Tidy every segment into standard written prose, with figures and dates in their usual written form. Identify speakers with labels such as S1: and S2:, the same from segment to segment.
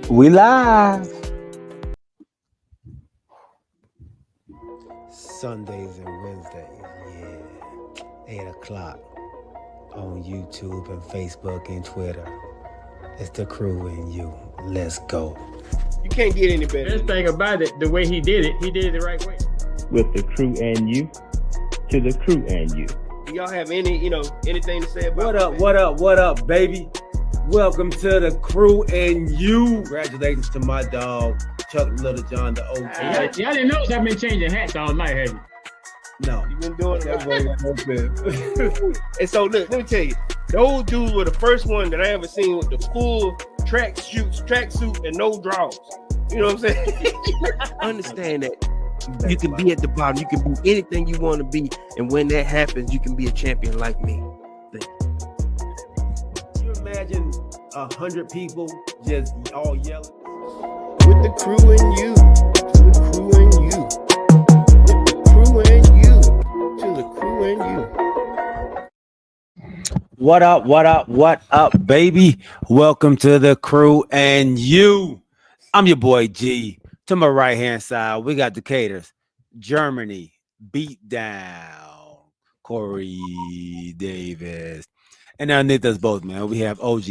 S1: We live.
S2: Sundays and Wednesdays, yeah. 8 o'clock on YouTube and Facebook and Twitter. It's the crew and you. Let's go.
S3: You can't get any better.
S4: Best thing about it, the way he did it the right way.
S5: With the crew and you, to the crew and you.
S3: Do y'all have anything to say about
S2: What up, baby? Welcome to the crew and you. Congratulations to my dog, Chuck Little John, the OG.
S4: Y'all didn't notice I've been changing hats all night, have you?
S2: No.
S3: You've been doing that. And so, look, let me tell you, those dudes were the first one that I ever seen with the full tracksuit, and no drawers. You know what I'm saying?
S6: Understand that you can be at the bottom, you can be anything you want to be, and when that happens, you can be a champion like me.
S2: You imagine 100 people just all yelling?
S3: With the crew and you, to the crew and you. With the crew and you, to the crew and you.
S2: What up, baby? Welcome to the crew and you. I'm your boy G. To my right hand side, we got Decatur's Germany beat down Corey Davis. And underneath us both, man, we have OG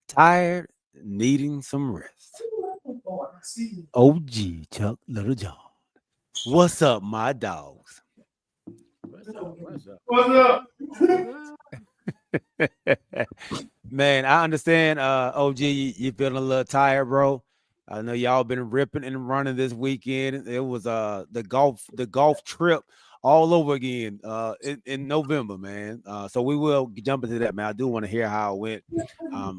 S2: tired, needing some rest. OG Chuck Little John. What's up, my dogs?
S3: What's up?
S2: Man, I understand. OG, you feeling a little tired, bro. I know y'all been ripping and running this weekend. It was the golf trip all over again in November, man. So we will jump into that, man. I do want to hear how it went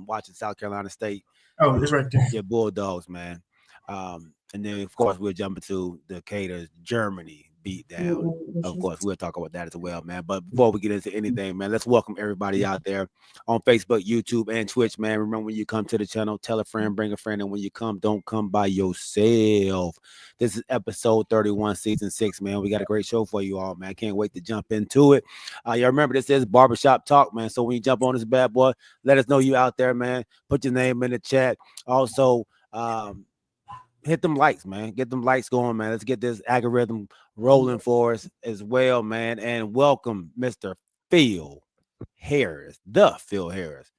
S2: watching South Carolina State.
S7: Oh, it's right there.
S2: Yeah, Bulldogs, man. And then of course we'll jump into Decatur's Germany beat down. Of course, we'll talk about that as well, man. But before we get into anything, man, let's welcome everybody out there on Facebook, YouTube, and Twitch, man. Remember, when you come to the channel, tell a friend, bring a friend, and when you come, don't come by yourself. This is episode 31, season 6, man. We got a great show for you all, man. Can't wait to jump into it. Y'all remember, this is Barbershop Talk, man. So when you jump on this bad boy, let us know you out there, man. Put your name in the chat. Also, hit them likes, man. Get them likes going, man. Let's get this algorithm rolling for us as well, man. And welcome Mr. Phil Harris. The Phil Harris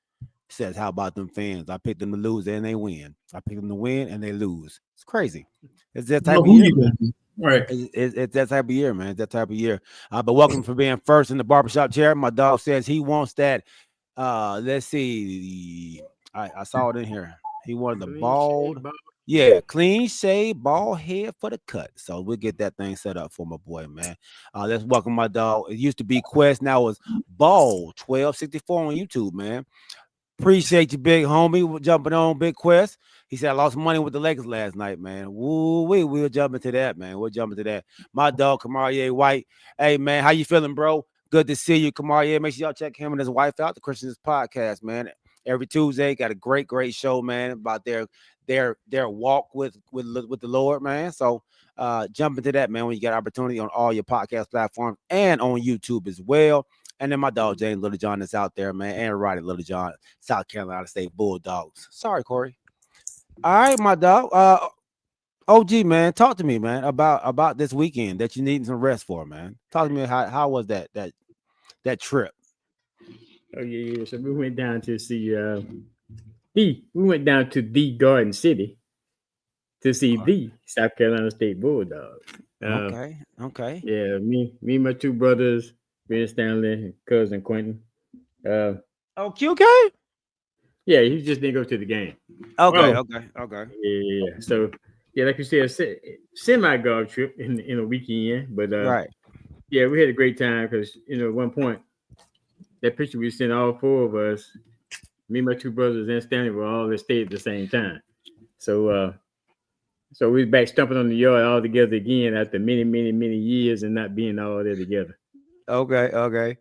S2: says, how about them fans? I picked them to lose and they win. I picked them to win and they lose. It's crazy. It's that type of year, man.
S7: Right.
S2: It's that type of year, man. It's that type of year. But welcome for being first in the barbershop chair. My dog says he wants that. Let's see. I saw it in here. He wanted the bald. Yeah, clean shave, bald head for the cut. So we'll get that thing set up for my boy, man. Let's welcome my dog. It used to be Quest, now it's Ball 1264 on YouTube, man. Appreciate you, big homie, jumping on Big Quest. He said I lost money with the Lakers last night, man. We'll jump into that, man. We'll jump into that. My dog, Kamarie White. Hey, man, how you feeling, bro? Good to see you, Kamarie. Make sure y'all check him and his wife out, the Christians Podcast, man. Every Tuesday, got a great show, man, about their walk with the Lord, man. So jump into that, man, when you get opportunity on all your podcast platforms and on YouTube as well. And then my dog James Little John is out there, man, and Roddy Little John, South Carolina State Bulldogs. Sorry, Corey. All right, my dog. OG, man, talk to me, man, about this weekend that you needing some rest for, man. Talk to me, how was that trip?
S4: Oh yeah. So we went down to see we went down to the Garden City to see the South Carolina State Bulldogs.
S2: Okay.
S4: Yeah, me and my two brothers, Ben Stanley and cousin Quentin.
S2: QK?
S4: Yeah, he just didn't go to the game.
S2: Okay.
S4: Yeah. So yeah, like you said, semi-golf trip in a weekend, but
S2: right.
S4: Yeah, we had a great time because at one point that picture we sent, all four of us, me, my two brothers, and Stanley were all at state at the same time. So we was back stumping on the yard all together again after many years and not being all there together.
S2: Okay.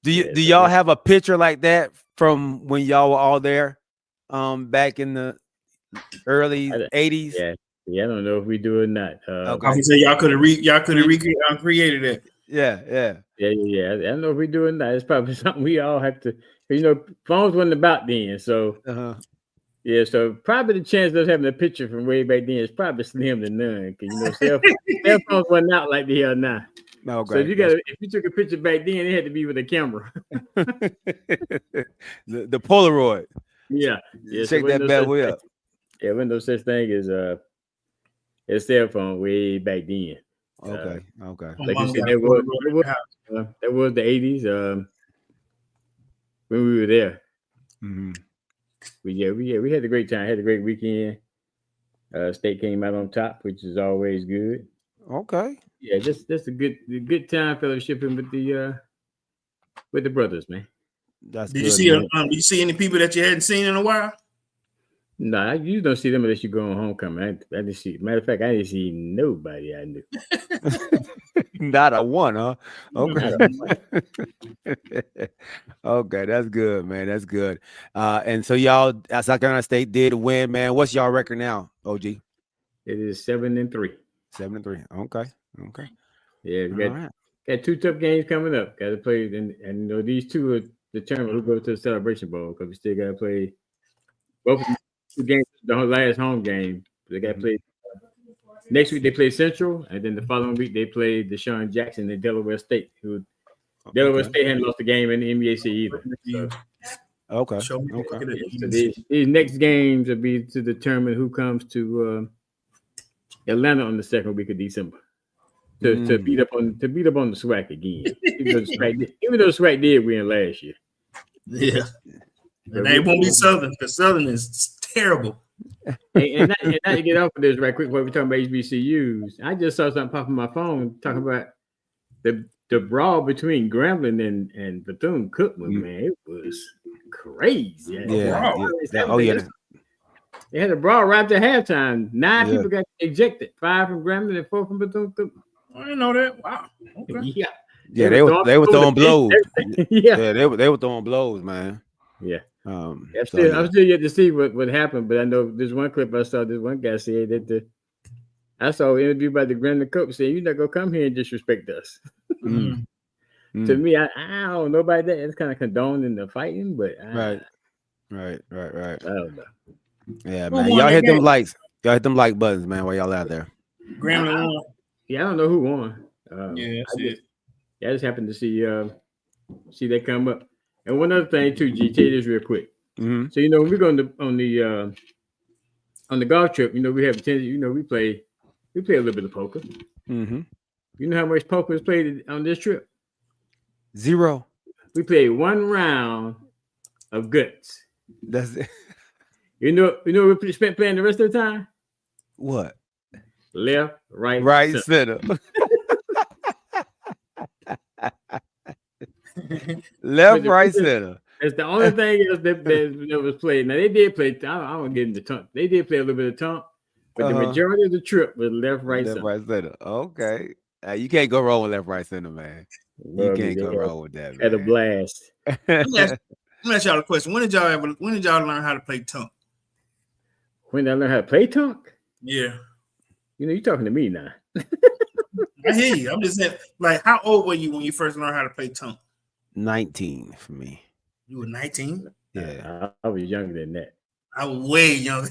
S2: Do y'all have a picture like that from when y'all were all there back in the early 80s?
S4: Yeah, I don't know if we do or not.
S7: Okay. I can say y'all could have recreated it.
S2: Yeah.
S4: I don't know if we do it or not. It's probably something we all have to. Phones wasn't about then, so Yeah, so probably the chance of us having a picture from way back then is probably slim to none. Because cell phones wasn't out like they are now.
S2: Okay.
S4: So if you took a picture back then, it had to be with a camera.
S2: the Polaroid.
S4: Yeah.
S2: Shake that bad way up.
S4: Yeah, wasn't no such thing as a cell phone way back then.
S2: Okay.
S4: Like you said, that was the 80s when we were there.
S2: Mm-hmm.
S4: We had a great time. Had a great weekend. State came out on top, which is always good.
S2: Okay.
S4: Yeah, just a good time fellowshipping with the brothers, man.
S2: That's
S7: Did
S2: good,
S7: you see?
S2: man.
S7: Did you see any people that you hadn't seen in a while?
S4: Nah, you don't see them unless you go on homecoming. I didn't see. Matter of fact, I didn't see nobody I knew.
S2: Not a one, huh? Okay. Okay, that's good, man. That's good. And so y'all, South Carolina State did win, man. What's y'all record now, OG?
S4: It is 7-3.
S2: 7-3. Okay.
S4: Yeah, we
S2: All right.
S4: got 2 tough games coming up. Got to play, and these 2 are determined who goes to the Celebration Bowl because we still got to play both of the 2 games. The last home game, they got to play. Next week they play Central, and then the following week they play Deshaun Jackson and Delaware State. Delaware State hadn't lost a game in the NBAC either. So,
S2: Okay.
S7: So
S4: these next games will be to determine who comes to Atlanta on the second week of December to beat up on the SWAC again. Even though SWAC did win last year.
S7: Yeah. And they won't be Southern because Southern is terrible.
S4: and not to get off of this right quick, while we're talking about HBCUs, I just saw something pop on my phone talking about the brawl between Grambling and Bethune-Cookman. Man, it was crazy.
S2: Yeah.
S4: They had a brawl right after halftime. 9 people got ejected. 5 from Grambling and 4 from Bethune-Cookman.
S7: I didn't know that. Wow. Okay.
S2: Yeah, they were throwing blows.
S4: Yeah,
S2: they were throwing blows, man.
S4: Yeah.
S2: I'm
S4: still yet to see what happened, but I know there's one clip I saw. This one guy said that I saw an interview by the Grambling coach saying, "You're not gonna come here and disrespect us." To me, I don't know about that. It's kind of condoning the fighting, but
S2: right.
S4: I don't know.
S2: Yeah, man. Y'all hit them likes. Y'all hit them like buttons, man. While y'all out there.
S7: Grambling won.
S4: Yeah, I don't know who won.
S7: I
S4: just happened to see that come up. And one other thing too, G, tell you this real quick.
S2: Mm-hmm.
S4: So when we're going on the golf trip, we have a tendency, we play a little bit of poker.
S2: Mm-hmm.
S4: You know how much poker is played on this trip?
S2: 0.
S4: We played 1 round of guts.
S2: That's it.
S4: You know we spent playing the rest of the time?
S2: What?
S4: Left, right,
S2: center. Left, right, center.
S4: It's the only thing else that was played. Now they did play. I won't get into tongue. They did play a little bit of tongue, but the majority of the trip was left, right, center.
S2: Okay, you can't go wrong with left, right, center, man. You can't go wrong with that. Man.
S4: At a blast.
S7: Let me ask y'all a question. When did y'all learn how to play tongue?
S4: When did I learn how to play tongue?
S7: Yeah.
S4: You're talking to me now.
S7: I hear you. I'm just saying, like, how old were you when you first learned how to play tongue?
S2: 19 for me.
S7: You were 19?
S2: Yeah.
S4: I was younger than that.
S7: I was way younger.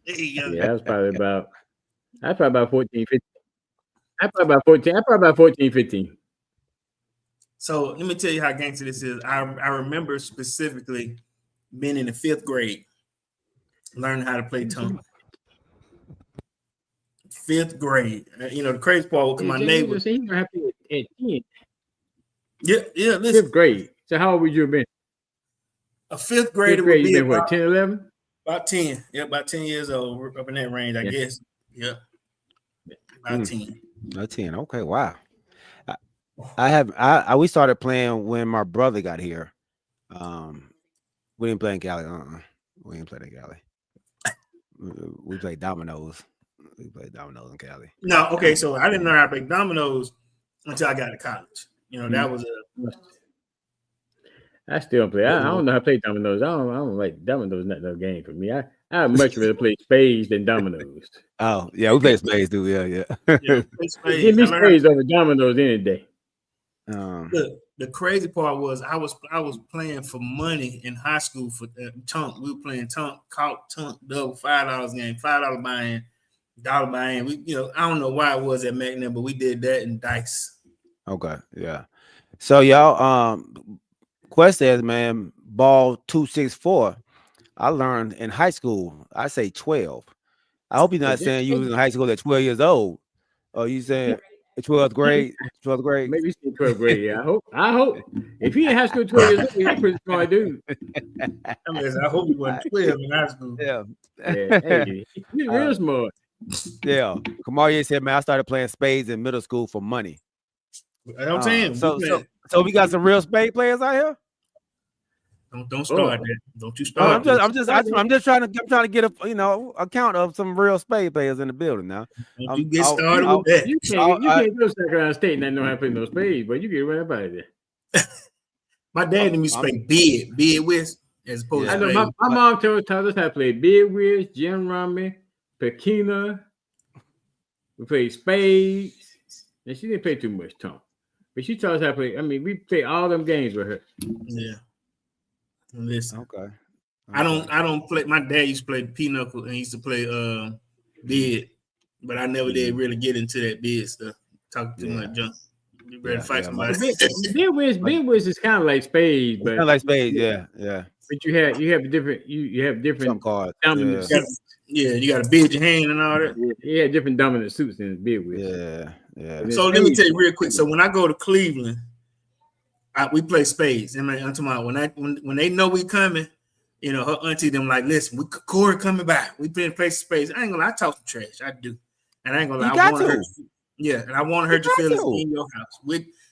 S4: Yeah, I was probably about 14, 15. I probably about 14, 15.
S7: So let me tell you how gangster this is. I remember specifically being in the 5th grade, learning how to play tongue. 5th grade. The crazy part was my neighbor.
S4: At 10.
S7: Yeah. Listen.
S4: 5th grade. So how old would you have been?
S7: A 5th grader
S4: would
S7: be
S4: about, what, 10, 11?
S7: About 10. Yeah, about 10 years old, up in that range, I guess. Yeah. About 10.
S2: About 10. Okay, wow. We started playing when my brother got here. We didn't play in Cali. We didn't play in Cali. We played dominoes. We played dominoes in Cali.
S7: No, okay. So I didn't know how to play dominoes until I got to college. That was
S4: I still play. I don't know how to play dominoes. I don't like dominoes. Not no game for me. I much rather play spades than dominoes.
S2: Oh yeah, we play spades too. Yeah.
S7: Spades.
S4: Give me spades over dominoes any day.
S7: Look, the crazy part was I was playing for money in high school for tunk. We were playing tunk, caught tunk, double $5 game, $5 buy-in, $1 buy-in. We, I don't know why it was at Magnet, but we did that in dice.
S2: Okay, yeah. So y'all, Quest says, man, ball 264. I learned in high school. I say 12. I hope you're not saying you was in high school at 12 years old. Oh, you saying 12th grade? 12th grade?
S4: Maybe 12th grade. Yeah, I hope. If he in high school 12 years old, he's a pretty smart dude.
S7: I hope he wasn't 12 in high school.
S2: Yeah.
S4: Hey, he's real smart.
S2: Yeah. Kamaria said, man, I started playing spades in middle school for money.
S7: I'm saying.
S2: So we got some real spade players out here.
S7: Don't start that. Don't you start.
S2: I'm just trying to get a count of some real spade players in the building now.
S7: Don't you get started with that.
S4: You can't go to South Carolina State and not know how to play no spades, but you get right about it there.
S7: My dad used to play bid whist as opposed to
S4: I know my mom taught us how to play bid whist, gin rummy, Pekina. We played spades, and she didn't play too much tongue, but she taught us how to play. I mean, we played all them games with her.
S7: Yeah. Listen.
S2: Okay.
S7: I don't play. My dad used to play pinochle and he used to play bid, but I never did really get into that bid stuff. Talk too much junk. You ready to fight somebody?
S4: Bid whist is kind of like spades, but
S2: kind of like spades, yeah.
S4: But you have different
S2: some cards.
S4: Dominant suits.
S7: Yeah, you got to bid your hand and all that.
S4: Yeah, different dominant suits in bid whist.
S2: Yeah.
S7: So let me tell you real quick. So when I go to Cleveland, we play spades. And I'm talking about when they know we coming, her auntie them like, listen, Corey coming by. We play spades. I ain't gonna lie, I talk some trash. I do. And I ain't gonna lie, I want her. Yeah, and I want her to feel it in your house.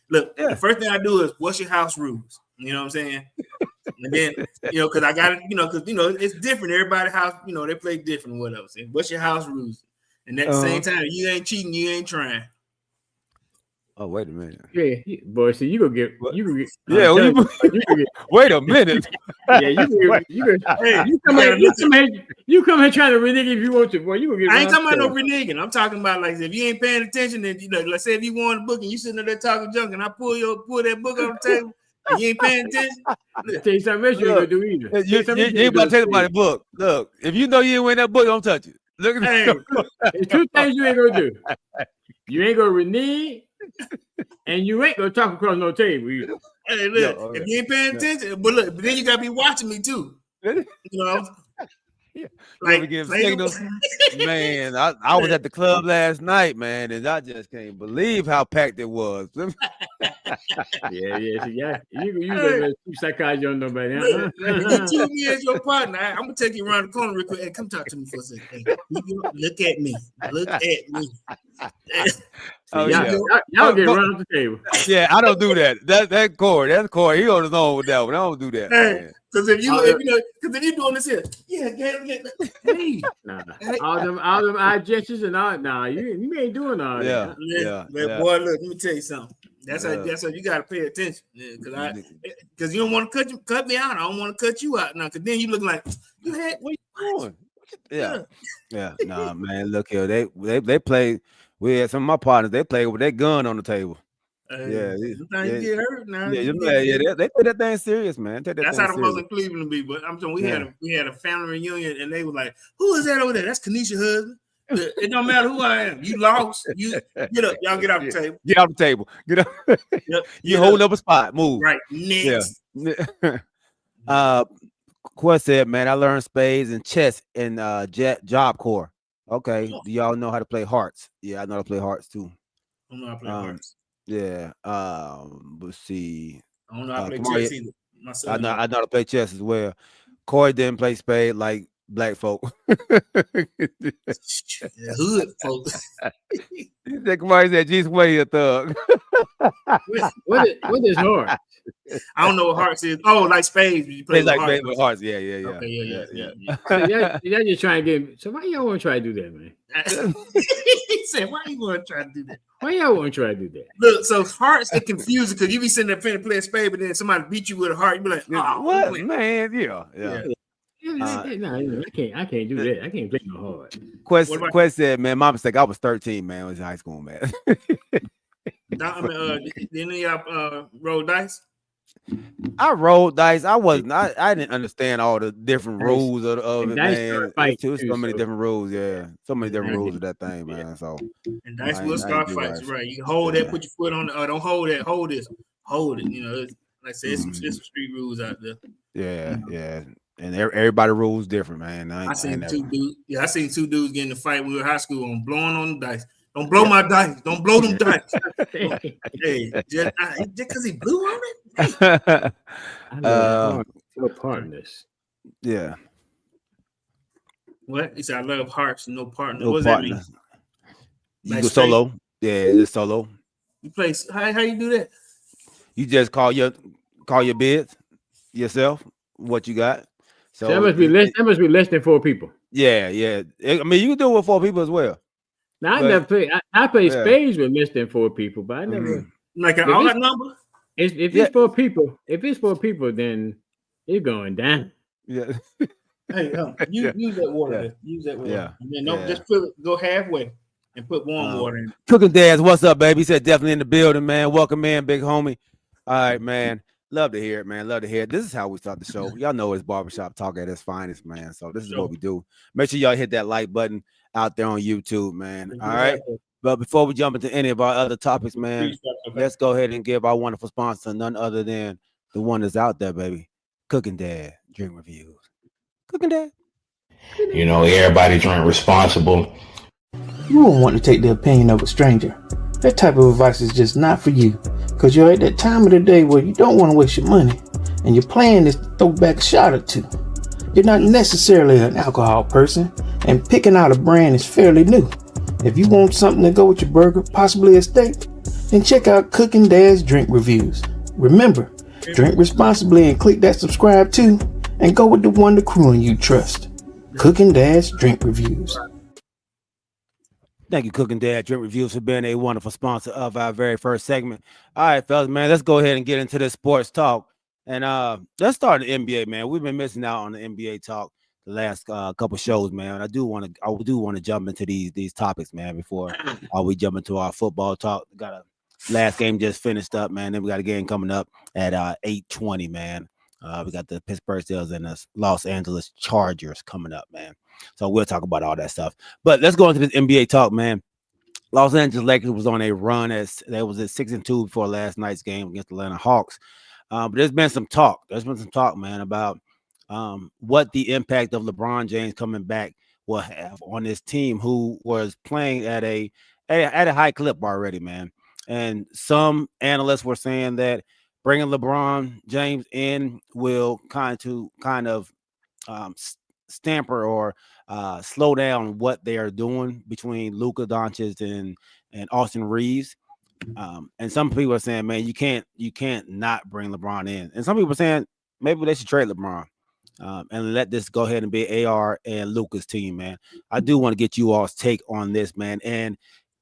S7: The first thing I do is, what's your house rules? You know what I'm saying? And then, because I got it, because it's different. Everybody's house, they play different or whatever. So what's your house rules? And at the same time, you ain't cheating, you ain't trying.
S2: Oh, wait a minute.
S4: Yeah, boy. So you go get.
S2: Yeah. Wait a minute.
S4: Yeah, you come here trying to renege if you want to, boy. You gonna get.
S7: I ain't talking about no reneging. I'm talking about like if you ain't paying attention, then let's say if you want a book and you sitting there talking junk, and I pull that book on the table, and you ain't paying attention.
S4: Tell you something else you ain't gonna do either.
S2: You ain't about to tell about the book. Look, if you know you ain't win that book, don't touch it. Look at
S4: there's two things you ain't gonna do. You ain't gonna renege. And you ain't gonna talk across no table either.
S7: Hey, look, if you ain't paying attention, but then you gotta be watching me too.
S2: Like give signals. Man, I was at the club last night, man, and I just can't believe how packed it was.
S4: Yeah. You gonna keep psychology on nobody. Huh?
S7: You choose me as your partner. I'm gonna take you around the corner real quick. Hey, come talk to me for a second. Hey, look at me. Look at me.
S4: Y'all get around the table.
S2: Yeah, I don't do that. That's Corey. He on his own with that one. I don't do that.
S7: Hey, because if you doing this here, hey,
S4: all them eye gestures and all. Nah, you ain't doing all that.
S7: Yeah. Boy, look, let me tell you something. That's how you gotta pay attention. Because you don't want to cut me out. I don't want to cut you out now. Because then you look like you had what you doing.
S2: Yeah. Nah, man. Look here. They play. We had some of my partners. They play with their gun on the table.
S7: You get hurt now.
S2: They take that thing serious, man.
S7: That's how the most in Cleveland be. But I'm saying we had a family reunion, and they were like, "Who is that over there? That's Kanisha's husband." It don't matter who I am. You lost. You get up. Y'all get off the table.
S2: Get off the table. Get up. You hold up a spot. Move.
S7: Right. Next.
S2: Yeah. Quest said, man, I learned spades and chess in Job Corps. Okay. Do y'all know how to play hearts? Yeah, I know how to play hearts too.
S7: I don't know how to play hearts.
S2: Yeah. Let's see.
S7: I don't know how to play chess either.
S2: I know how to play chess as well. Corey didn't play spade like black folk.
S7: Hood folks.
S2: Somebody said, "Geez, way a thug."
S4: What is heart?
S7: I don't know what hearts is. Oh, like spades. You play
S2: like
S7: spades
S2: with hearts. Yeah.
S7: Okay, yeah.
S4: So y'all just trying to get. So why y'all want to try to do that, man?
S7: He said, "Why you want to try to do that?
S4: Why y'all want to try to do that?"
S7: Look, so hearts get confusing because you be sitting there trying to play a spade, but then somebody beat you with a heart. You be like, "Oh,
S2: what, man? Yeah.
S4: No, I can't do that. I can't play no hard.
S2: Quest said, man, my mistake. I was 13, man. I was in high school, man.
S7: Did any of y'all roll dice?
S2: I rolled dice. I didn't understand all the different
S4: Dice.
S2: rules of
S4: And
S2: it,
S4: dice
S2: man.
S4: start fighting
S2: It's
S4: too,
S2: so many
S4: so-
S2: different rules, yeah. So many different
S4: Yeah.
S2: rules of that thing, man. So
S7: And dice
S2: I
S7: will
S2: ain't
S7: start
S2: do
S7: fights,
S2: dice.
S7: right? You can hold
S2: Yeah.
S7: that, put your foot on it, or don't hold that, hold this, hold it. You know, like I said, it's some street rules out there.
S2: Yeah, yeah. And everybody rules different, man. I
S7: I seen
S2: never.
S7: two dudes. Yeah, I seen two dudes get in a fight when we were in high school on blowing on the dice. Don't blow my dice. Don't blow them dice. Hey, just because he blew on it. Hey.
S4: I love no partners.
S2: Yeah.
S7: What? He said, I love hearts and no partner.
S2: No
S7: What does that mean?
S2: partners. You
S7: Like
S2: go
S7: straight?
S2: solo. Yeah, it's solo.
S7: You play how you do that?
S2: You just call your bids yourself, what you got.
S4: So that
S2: So
S4: must be less. That must be less than 4 people.
S2: yeah. I mean, you can do it with 4 people as well.
S4: Now I
S2: But-
S4: never play. I play
S2: Yeah.
S4: spades with less than 4 people, but I never.
S7: Like an
S4: If
S7: odd
S4: it's-
S7: number?
S4: If
S2: Yeah.
S4: it's 4 people, then it's going down.
S2: Yeah.
S7: Hey, use that water.
S2: Yeah.
S7: There. Use that water.
S2: Yeah.
S7: And then don't
S2: Yeah.
S7: just go halfway and put warm water in.
S2: Cooking Dads, what's up, baby? He said definitely in the building, man. Welcome in, big homie. All right, man. Love to hear it, man. Love to hear it. This is how we start the show. Y'all know it's barbershop talk at its finest, man. So this is what we do. Make sure y'all hit that like button out there on YouTube, man. All right. But before we jump into any of our other topics, man, let's go ahead and give our wonderful sponsor none other than the one that's out there, baby. Cooking Dad Drink Reviews. Cooking Dad.
S1: You know, everybody drink responsible.
S8: You won't want to take the opinion of a stranger. That type of advice is just not for you, because you're at that time of the day where you don't want to waste your money, and your plan is to throw back a shot or two. You're not necessarily an alcohol person, and picking out a brand is fairly new. If you want something to go with your burger, possibly a steak, then check out Cooking Dad's Drink Reviews. Remember, drink responsibly and click that subscribe too, and go with the one the crew and you trust. Cooking Dad's Drink Reviews.
S2: Thank you, Cooking Dad Drink Reviews, for being a wonderful sponsor of our very first segment. All right, fellas, man, let's go ahead and get into this sports talk. And let's start the NBA, man. We've been missing out on the NBA talk the last couple shows, man. I do want to jump into these topics, man, before we jump into our football talk. Got a last game just finished up, man. Then we got a game coming up at 8:20, man. We got the Pittsburgh Steelers and the Los Angeles Chargers coming up, man. So we'll talk about all that stuff. But let's go into this NBA talk, man. Los Angeles Lakers was on a run as they was at 6-2 before last night's game against the Atlanta Hawks. But there's been some talk. Man, about what the impact of LeBron James coming back will have on this team, who was playing at a high clip already, man. And some analysts were saying that bringing LeBron James in will kind of stamper or slow down what they are doing between Luka Doncic and Austin Reeves. And some people are saying, man, you can't not bring LeBron in. And some people are saying maybe they should trade LeBron and let this go ahead and be AR and Luka's team, man. I do want to get you all's take on this, man. And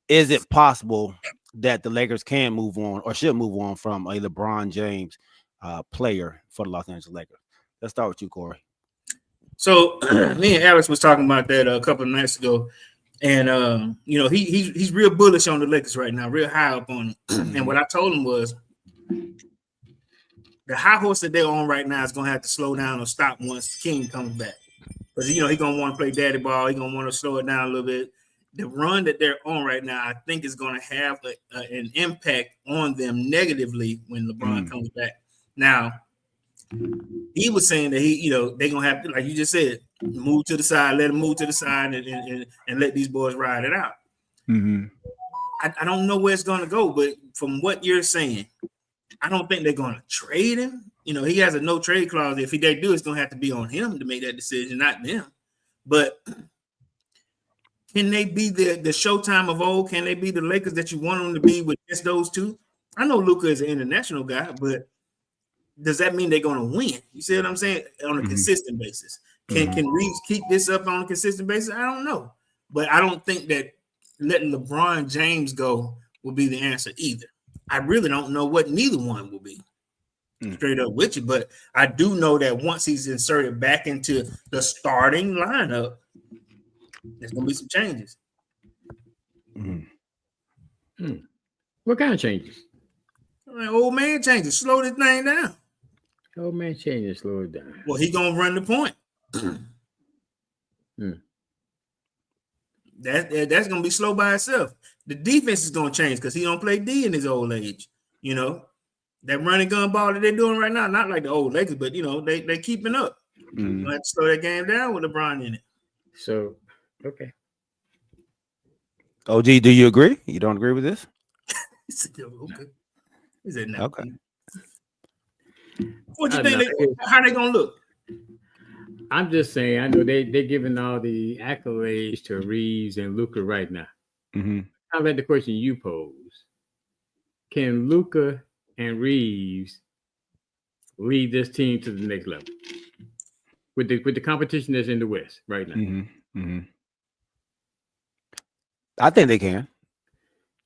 S2: is it possible that the Lakers can move on or should move on from a LeBron James player for the Los Angeles Lakers? Let's start with you, Corey.
S7: So me and Alex was talking about that a couple of nights ago, and you know he's real bullish on the Lakers right now, real high up on them. And what I told him was the high horse that they're on right now is gonna have to slow down or stop once King comes back, because you know he's gonna want to play daddy ball. He's gonna want to slow it down a little bit. The run that they're on right now, I think, is going to have an impact on them negatively when LeBron comes back. Now, he was saying that they're gonna have to, like you just said, move to the side, let him move to the side, and let these boys ride it out.
S2: Mm-hmm.
S7: I don't know where it's gonna go, but from what you're saying, I don't think they're gonna trade him. You know, he has a no trade clause. If they do, it's gonna have to be on him to make that decision, not them. But can they be the Showtime of old? Can they be the Lakers that you want them to be with just those two? I know Luka is an international guy, but does that mean they're going to win? You see what I'm saying? On a consistent basis. Can Reeves keep this up on a consistent basis? I don't know. But I don't think that letting LeBron James go will be the answer either. I really don't know what neither one will be. Straight up with you. But I do know that once he's inserted back into the starting lineup, there's going to be some changes.
S4: What kind of changes?
S7: Like, old man changes, slow this thing down.
S4: Old man changes, slow it down.
S7: Well, he gonna run the point. That's gonna be slow by itself. The defense is gonna change because he don't play D in his old age. You know, that running gun ball that they're doing right now, not like the old Lakers, but you know, they keeping up.
S2: Mhm.
S7: Let's slow that game down with LeBron in it.
S4: So, okay.
S2: OG, do you agree? You don't agree with this?
S7: He said, okay. He said, no.
S2: Okay.
S7: What you
S4: I
S7: think? How they gonna look?
S4: I'm just saying, I know they're giving all the accolades to Reeves and Luka right now.
S2: Mm-hmm.
S4: I read the question you posed. Can Luka and Reeves lead this team to the next level with the competition that's in the West right now?
S2: Mm-hmm. Mm-hmm. I think they can.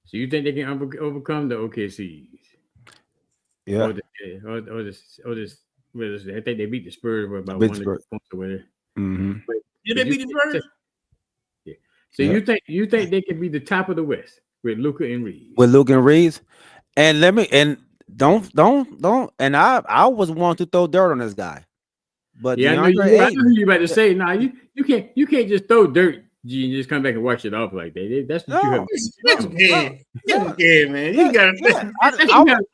S4: So you think they can overcome the OKCs?
S2: Yeah.
S4: I think they beat the Spurs by about
S2: Beat
S4: 1
S2: Spurs.
S4: points or whatever.
S2: Mm-hmm.
S7: Did they beat the Spurs?
S4: Yeah. So
S2: Yeah.
S4: you think they can be the top of the West with Luka and Reeves?
S2: With Luka and Reeves, and don't. And I was one to throw dirt on this guy, but
S4: Yeah, I know
S2: DeAndre
S4: you about to say. Nah, you can't just throw dirt, G, and just come back and wash it off like that. That's what you have.
S7: Yeah, man. You gotta.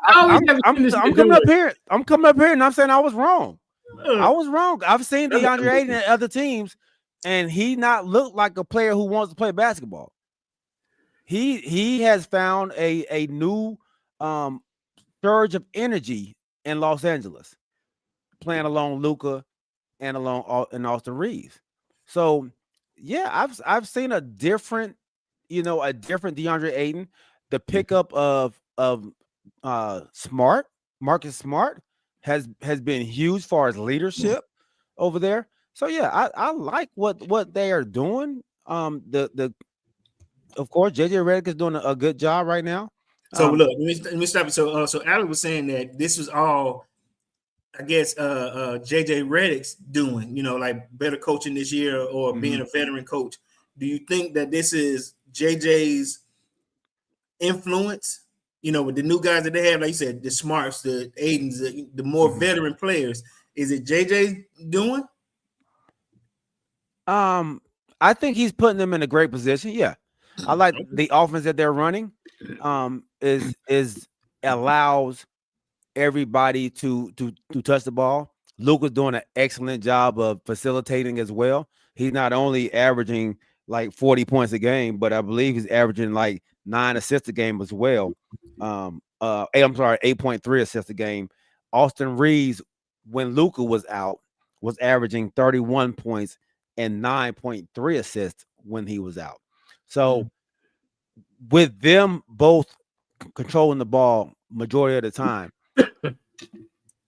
S2: I'm coming up here. I'm coming up here, and I'm saying I was wrong. I was wrong. I've seen DeAndre Ayton at other teams, and he not look like a player who wants to play basketball. He has found a new surge of energy in Los Angeles, playing along Luka and along and Austin Reeves. So yeah, I've seen a different DeAndre Ayton. The pickup of Marcus Smart has been huge for his leadership over there. So yeah, I like what they are doing. Of course, JJ Redick is doing a good job right now.
S7: So look, let me stop it. So Alex was saying that this was all, I guess, JJ Redick's doing, you know, like better coaching this year or being a veteran coach. Do you think that this is JJ's influence? You know, with the new guys that they have, like you said, the Smarts, the Aidens, the more veteran players, is it JJ's doing?
S2: I think he's putting them in a great position. Yeah, I like the offense that they're running. Is allows everybody to touch the ball. Luka's doing an excellent job of facilitating as well. He's not only averaging like 40 points a game, but I believe he's averaging like 9 assists a game as well. 8.3 assists a game. Austin Reeves, when Luka was out, was averaging 31 points and 9.3 assists when he was out. So with them both controlling the ball majority of the time,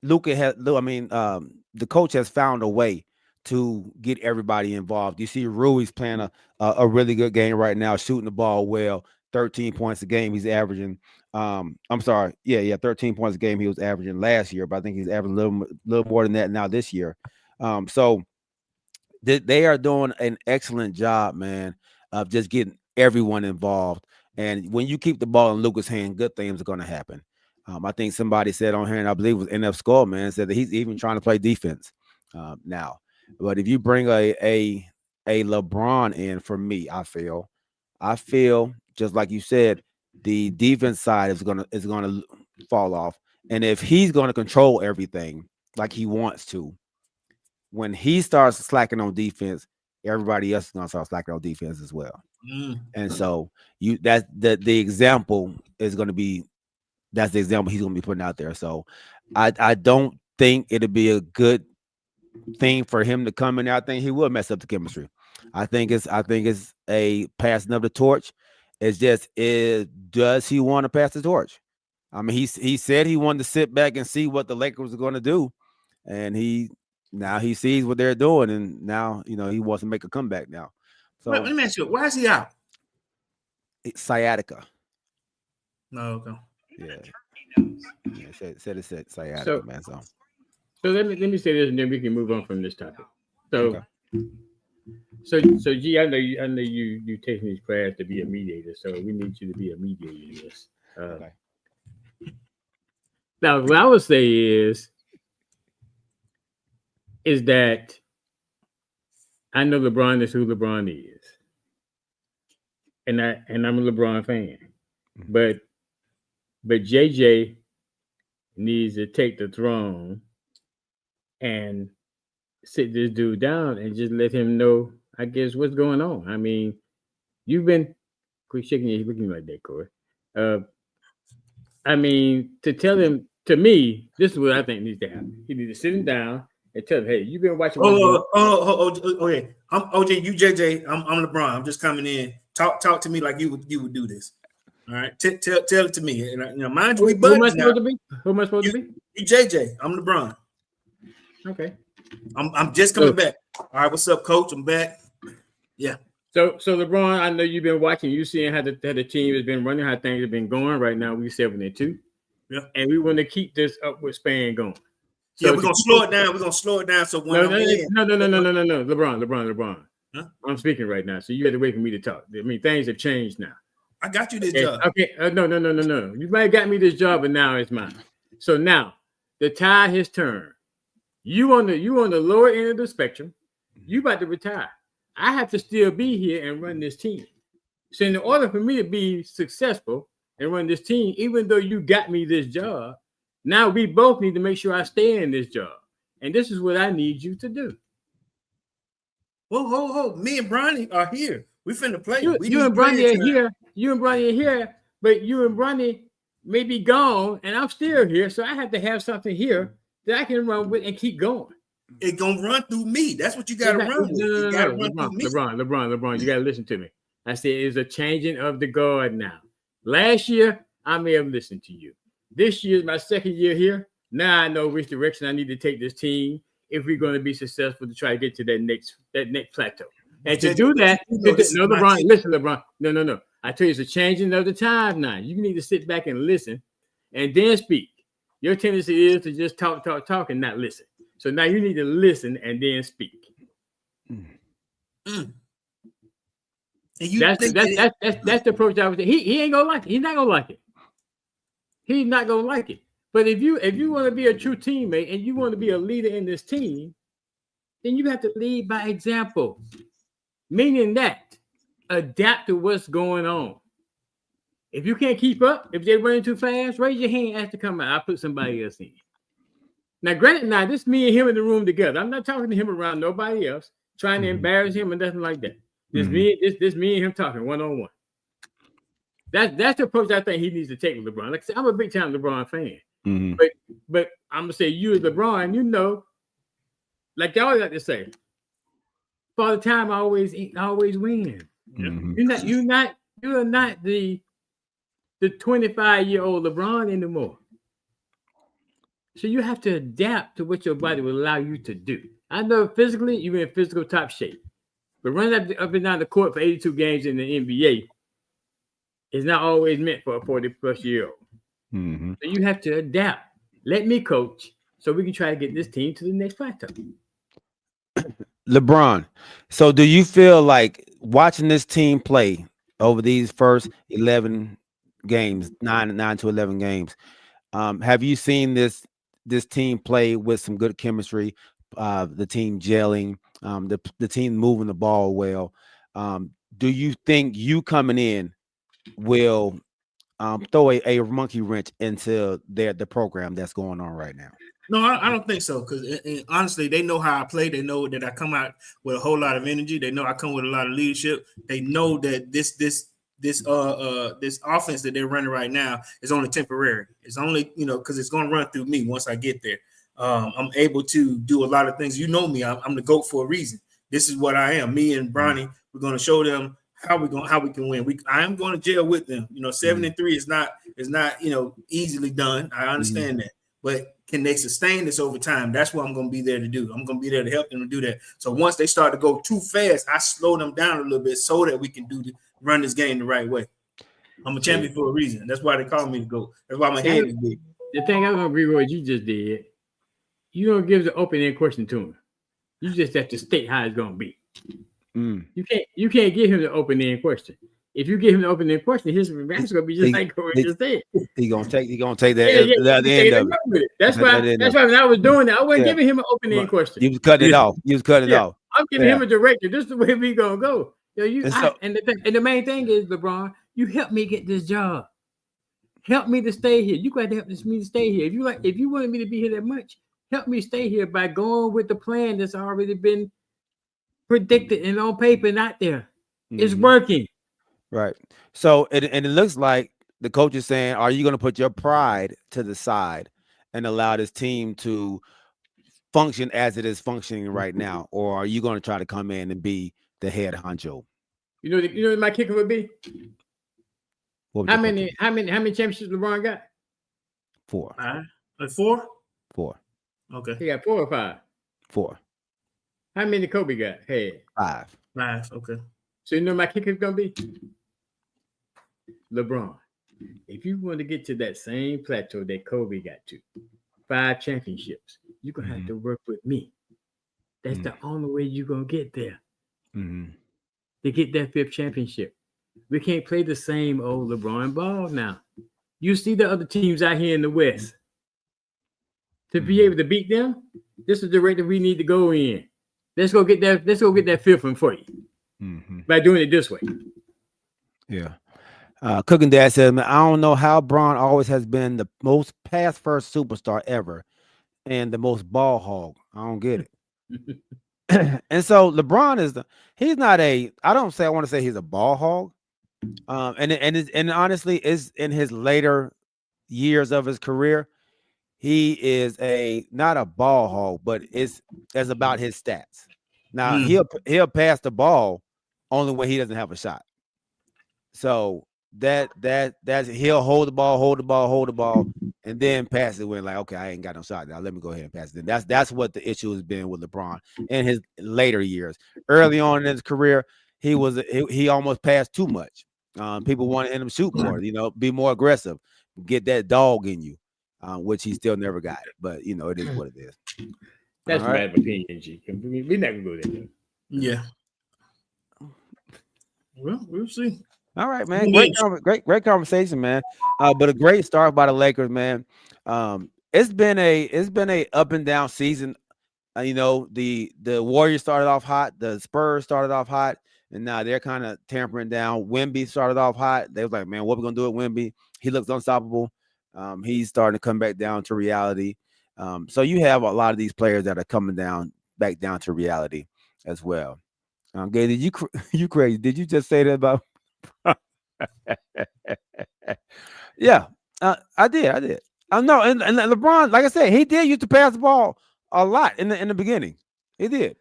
S2: the coach has found a way to get everybody involved. You see Rui's playing a really good game right now, shooting the ball well, 13 points a game he's averaging. 13 points a game he was averaging last year, but I think he's averaging a little more than that now this year. So they are doing an excellent job, man, of just getting everyone involved. And when you keep the ball in Luka's hand, good things are going to happen. I think somebody said on here, and I believe it was NF Skull, man, said that he's even trying to play defense now. But if you bring a LeBron in, for me, I feel just like you said, the defense side is gonna fall off. And if he's going to control everything like he wants to, when he starts slacking on defense, everybody else is going to start slacking on defense as well. And so the example is going to be, that's the example he's going to be putting out there. So I don't think it'll be a good thing for him to come in there. I think he will mess up the chemistry. I think it's a passing of the torch. It's just, does he want to pass the torch? I mean, he said he wanted to sit back and see what the Lakers are going to do, and now he sees what they're doing, and now he wants to make a comeback now. So
S7: let me ask you, why is he out?
S2: It's sciatica.
S7: No, okay.
S2: Yeah. Said it's sciatica, man. So
S4: let me say this, and then we can move on from this topic. So,
S2: okay.
S4: so G, I know you taking these class to be a mediator, so we need you to be a mediator in this.
S2: Okay.
S4: Now, what I would say is that I know LeBron is who LeBron is, and I'm a LeBron fan, but JJ needs to take the throne and sit this dude down and just let him know, I guess, what's going on. I mean, you've been quit shaking your head looking like that, Corey. I mean, to tell him, to me, this is what I think needs to happen. He needs to sit him down and tell him, hey, you've been watching.
S7: Okay. I'm OJ, you JJ. I'm LeBron. I'm just coming in. Talk to me like you would do this. All right. Tell it to me. And mind you, we
S4: Who am I
S7: buddies now.
S4: supposed to be? Who am I supposed to be?
S7: You JJ. I'm LeBron.
S4: Okay.
S7: I'm just coming back. All right. What's up, Coach? I'm back. Yeah.
S4: So LeBron, I know you've been watching. You seeing how the team has been running, how things have been going. Right now, we're 7-2.
S7: Yeah.
S4: And we want to keep this upward span going.
S7: So we're gonna slow it down. We're gonna slow it down. So when
S4: no, LeBron.
S7: Huh?
S4: I'm speaking right now, so you had to wait for me to talk. I mean, things have changed now.
S7: I got you this
S4: Okay.
S7: job.
S4: Okay. No. You might have got me this job, but now it's mine. So now the tide has turned. You on the lower end of the spectrum. You about to retire. I have to still be here and run this team. So in order for me to be successful and run this team, even though you got me this job, now we both need to make sure I stay in this job. And this is what I need you to do.
S7: Whoa. Me and Bronny are here. We finna play.
S4: You and Bronny are here. You and Bronny are here, but you and Bronny may be gone, and I'm still here. So I have to have something here that I can run with and keep going.
S7: It's gonna run through me. That's what you gotta run with.
S4: No. LeBron, you gotta listen to me. I said it's a changing of the guard now. Last year, I may have listened to you. This year is my second year here. Now I know which direction I need to take this team if we're going to be successful to try to get to that next plateau. And to do that, LeBron, listen, LeBron. No. I tell you, it's a changing of the time now. You need to sit back and listen and then speak. Your tendency is to just talk and not listen. So now you need to listen and then speak.
S7: And
S4: that's the approach I would say. He ain't gonna like it. He's not gonna like it. He's not gonna like it. But if you want to be a true teammate and you want to be a leader in this team, then you have to lead by example. Meaning that adapt to what's going on. If you can't keep up, if they're running too fast, raise your hand, ask to come out. I'll put somebody else in. Now, granted, this is me and him in the room together. I'm not talking to him around nobody else, trying to embarrass him or nothing like that. This me and him talking one-on-one. That's the approach I think he needs to take with LeBron. Like I said, I'm a big time LeBron fan. But I'm gonna say you as LeBron, you know, like they always like to say, Father Time always win. You're not the 25-year-old LeBron anymore. So you have to adapt to what your body will allow you to do. I know physically you're in physical top shape, but running up and down the court for 82 games in the NBA is not always meant for a 40-plus-year-old. So you have to adapt. Let me coach so we can try to get this team to the next plateau.
S2: LeBron, so do you feel like watching this team play over these first 11 games, 9 to 11 games, have you seen this team play with some good chemistry, the team gelling, the team moving the ball well? Do you think you coming in will throw a monkey wrench into the program that's going on right now?
S7: No, I don't think so. Because honestly, they know how I play. They know that I come out with a whole lot of energy. They know I come with a lot of leadership. They know that this offense that they're running right now is only temporary. It's only, because it's going to run through me once I get there. I'm able to do a lot of things. You know me. I'm the GOAT for a reason. This is what I am. Me and Bronny, we're going to show them how we can win. I am going to jail with them. 7-3 is not easily done. I understand that, but can they sustain this over time? That's what I'm going to be there to do. I'm going to be there to help them to do that. So once they start to go too fast, I slow them down a little bit so that we can run this game the right way. I'm a champion for a reason. That's why they call me the GOAT. That's why my head is big.
S4: The thing I'm going to agree with what you just did, you don't give the open-end question to him. You just have to state how it's going to be. You can't give him the open-end question. if you give him the opening question, his reaction gonna be just like Corey just said.
S2: He gonna take that
S4: Yeah,
S2: at the end of it.
S4: That's why when I was doing that, I wasn't giving him an opening question.
S2: You was cutting it off. You was cutting it off.
S4: I'm giving him a direction. This is the way we gonna go.
S2: And
S4: The main thing is, LeBron, you help me get this job. Help me to stay here. You got to help me to stay here. If you wanted me to be here that much, help me stay here by going with the plan that's already been predicted and on paper and out there. It's working.
S2: Right. So it looks like the coach is saying, are you going to put your pride to the side and allow this team to function as it is functioning right now? Or are you going to try to come in and be the head honcho?
S4: You know what my kicker would be? How many championships LeBron got?
S2: 4.
S7: Like 4?
S2: 4.
S7: Okay.
S4: He got 4 or 5?
S2: 4.
S4: How many Kobe got? Hey.
S2: 5.
S7: Okay.
S4: So you know my kicker is gonna be? LeBron. If you want to get to that same plateau that Kobe got to, 5 championships, you're gonna have to work with me. That's the only way you're gonna get there. To get that 5th championship. We can't play the same old LeBron ball now. You see the other teams out here in the West. To be able to beat them, this is the direction we need to go in. Let's go get that 5th one for you. By doing it this way.
S2: Yeah. Cooking Dad said, man, I don't know how Bron always has been the most pass first superstar ever and the most ball hog. I don't get it. And so LeBron I want to say he's a ball hog. And honestly, is in his later years of his career, he is not a ball hog, but it's about his stats. Now he'll pass the ball only when he doesn't have a shot. So that's he'll hold the ball, and then pass it when like, okay, I ain't got no shot now. Let me go ahead and pass it. And that's what the issue has been with LeBron in his later years. Early on in his career, he almost passed too much. People wanted him to shoot more, be more aggressive, get that dog in you, which he still never got. But it is what it is.
S4: That's my opinion, G. We're not gonna go there.
S7: Yeah. Well, we'll see.
S2: All right, man. Great conversation, man. But a great start by the Lakers, man. It's been a up and down season. The Warriors started off hot, the Spurs started off hot, and now they're kind of tampering down. Wemby started off hot. They was like, man, what are we gonna do with Wemby? He looks unstoppable. He's starting to come back down to reality. So you have a lot of these players that are coming back down to reality as well. Gay, did you crazy? Did you just say that about? Yeah, I did. No, and LeBron, like I said, he did used to pass the ball a lot in the beginning. He did.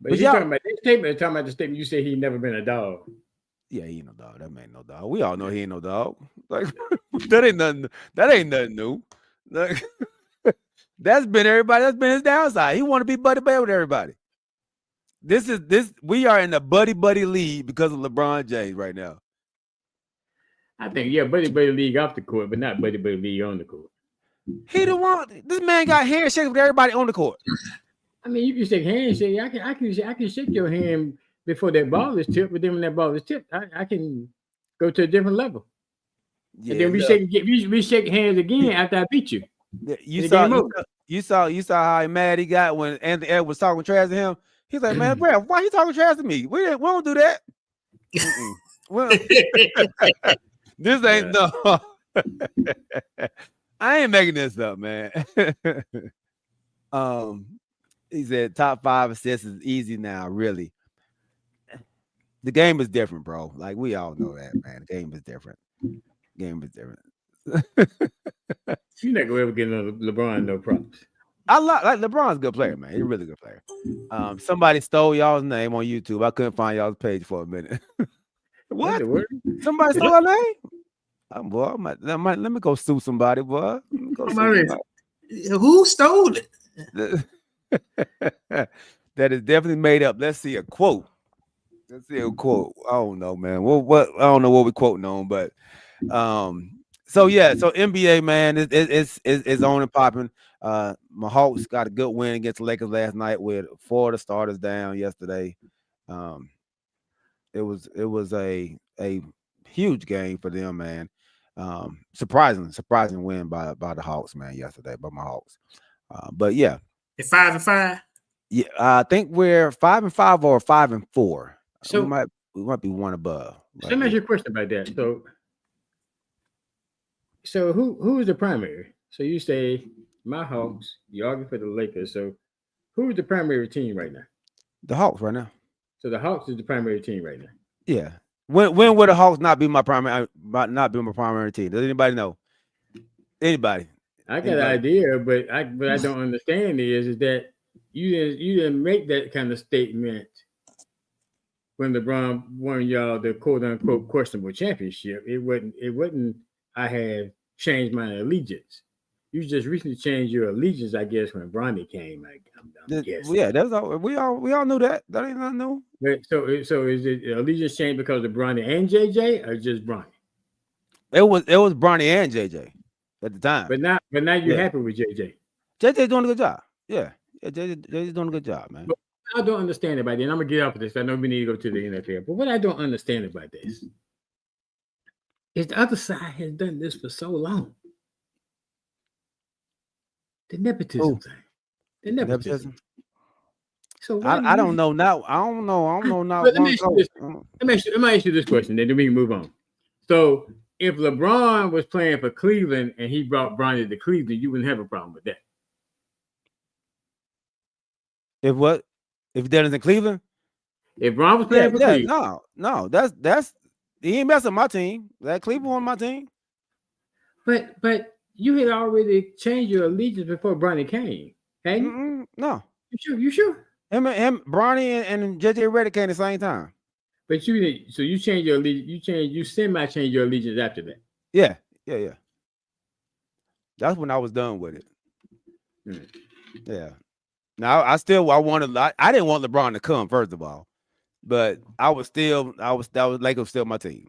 S4: But you talking about this statement? Talking about the statement you said he never been a dog.
S2: Yeah, he ain't no dog. That man ain't no dog. We all know he ain't no dog. Like that ain't nothing new. Like, that's been everybody. That's been his downside. He want to be buddy with everybody. We are in the buddy league because of LeBron James right now.
S4: I think buddy league off the court, but not buddy league on the court.
S2: He the one. This man got handshakes with everybody on the court.
S4: I mean, you can shake handshake. I can shake your hand before that ball is tipped, but then when that ball is tipped, I can go to a different level. Yeah, and then we shake hands again after I beat you.
S2: You saw how mad he got when Anthony Edwards was talking trash to him. He's like, man, bro, why you talking trash to me? We don't do that. This ain't no. I ain't making this up, man. He said top 5 assists is easy now, really. The game is different, bro. Like we all know that, man. The game is different. You're
S4: not gonna ever get LeBron no props.
S2: I like LeBron's a good player, man. He's a really good player. Somebody stole y'all's name on YouTube. I couldn't find y'all's page for a minute. What? Somebody stole our name? Boy, let me go sue somebody, boy.
S7: Who stole it?
S2: That is definitely made up. Let's see a quote. I don't know, man. What I don't know what we're quoting on, but so NBA, man, it's on and popping. My Hawks got a good win against the Lakers last night with 4 of the starters down yesterday. It was a Huge game for them, man. Surprising win by the Hawks, man, yesterday by my Hawks. But yeah,
S7: At 5-5.
S2: yeah, I think we're 5-5 or 5-4.
S4: So
S2: we might be one above.
S4: So let me ask you a question about that. So who is the primary? So you say my Hawks, you argue for the Lakers. So who is the primary team right now?
S2: The Hawks right now.
S4: So the Hawks is the primary team right now.
S2: Yeah. When will the Hawks not be my primary team? Does anybody know? Anybody?
S4: I got an idea, but I don't understand is that you didn't make that kind of statement when LeBron won y'all the quote unquote questionable championship. It wasn't I have changed my allegiance. You just recently changed your allegiance, I guess, when Bronny came. I'm guessing.
S2: Yeah, that's all. We all knew that. That ain't nothing new.
S4: So is it allegiance changed because of Bronny and JJ, or just Bronny?
S2: It was Bronny and JJ at the time.
S4: But now you're happy with JJ.
S2: JJ's doing a good job. Yeah, JJ's doing a good job, man.
S4: But I don't understand about this. And I'm gonna get off of this. I know we need to go to the NFL, but what I don't understand about this is the other side has done this for so long. The nepotism thing. The nepotism. So
S2: I don't know now. I don't know now.
S4: Let me ask you this question, then we can move on. So if LeBron was playing for Cleveland and he brought Bronny to Cleveland, you wouldn't have a problem with that.
S2: If what? If Dennis in Cleveland?
S4: If Bron was playing for Cleveland.
S2: No, that's he ain't messing my team. That Cleveland on my team.
S4: But you had already changed your allegiance before Bronny came, hadn't you?
S2: No.
S4: You sure?
S2: Him, Bronny and JJ Redick came at the same time.
S4: But you changed your allegiance. You semi-changed your allegiance after that.
S2: Yeah. That's when I was done with it. Yeah. Now I didn't want LeBron to come, first of all, but Lakers was still my team.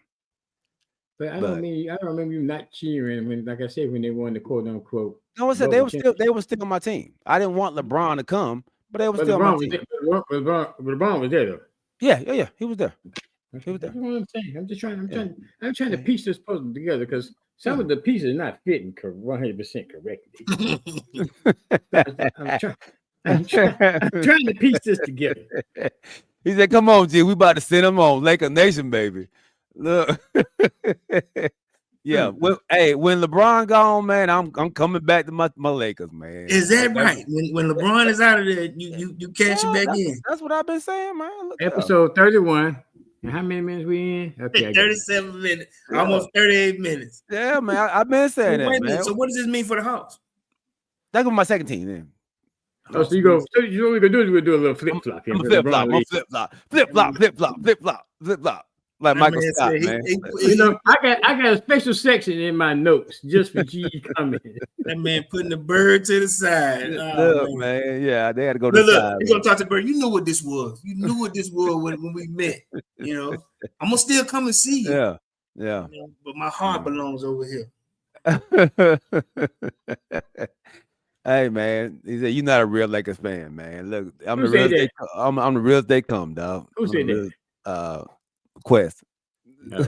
S4: But I don't remember you not cheering when, like I said, when they won the quote unquote.
S2: No, I said they were still my team. I didn't want LeBron to come, but they were still my team.
S4: LeBron was there though.
S2: Yeah, he was there. He was there.
S4: That's what I'm saying. I'm trying to piece this puzzle together because some of the pieces are not fitting 100% correctly. I'm trying to piece this together.
S2: He said, "Come on, G, we about to send him on Laker Nation, baby." Look, yeah. When LeBron gone, man, I'm coming back to my Lakers, man.
S7: Is that right? When LeBron is out of there, you catch it back in.
S2: That's what I've been saying, man.
S4: Episode 31. And how many minutes we in? Okay,
S7: 37 minutes, almost 38 minutes.
S2: Yeah, man. I've been saying that, man.
S7: So what does this mean for the Hawks?
S2: That's my second team, then.
S4: Oh, so you go. So what we're gonna do is we'll do a little flip flop.
S2: Flip flop. Like Michael Scott, man.
S4: I got a special section in my notes just for G coming.
S7: That man putting the bird to the side.
S2: Look, man. Yeah, they had to go to the side.
S7: He's gonna talk to the bird. You knew what this was. You knew what this was when we met. You know, I'm gonna still come and see you.
S2: Yeah.
S7: You know, but my heart belongs over here.
S2: Hey, man. He said, "You're not a real Lakers fan, man. Look, I'm the real as they come, dog."
S4: Who said that?
S2: Quest.
S7: No.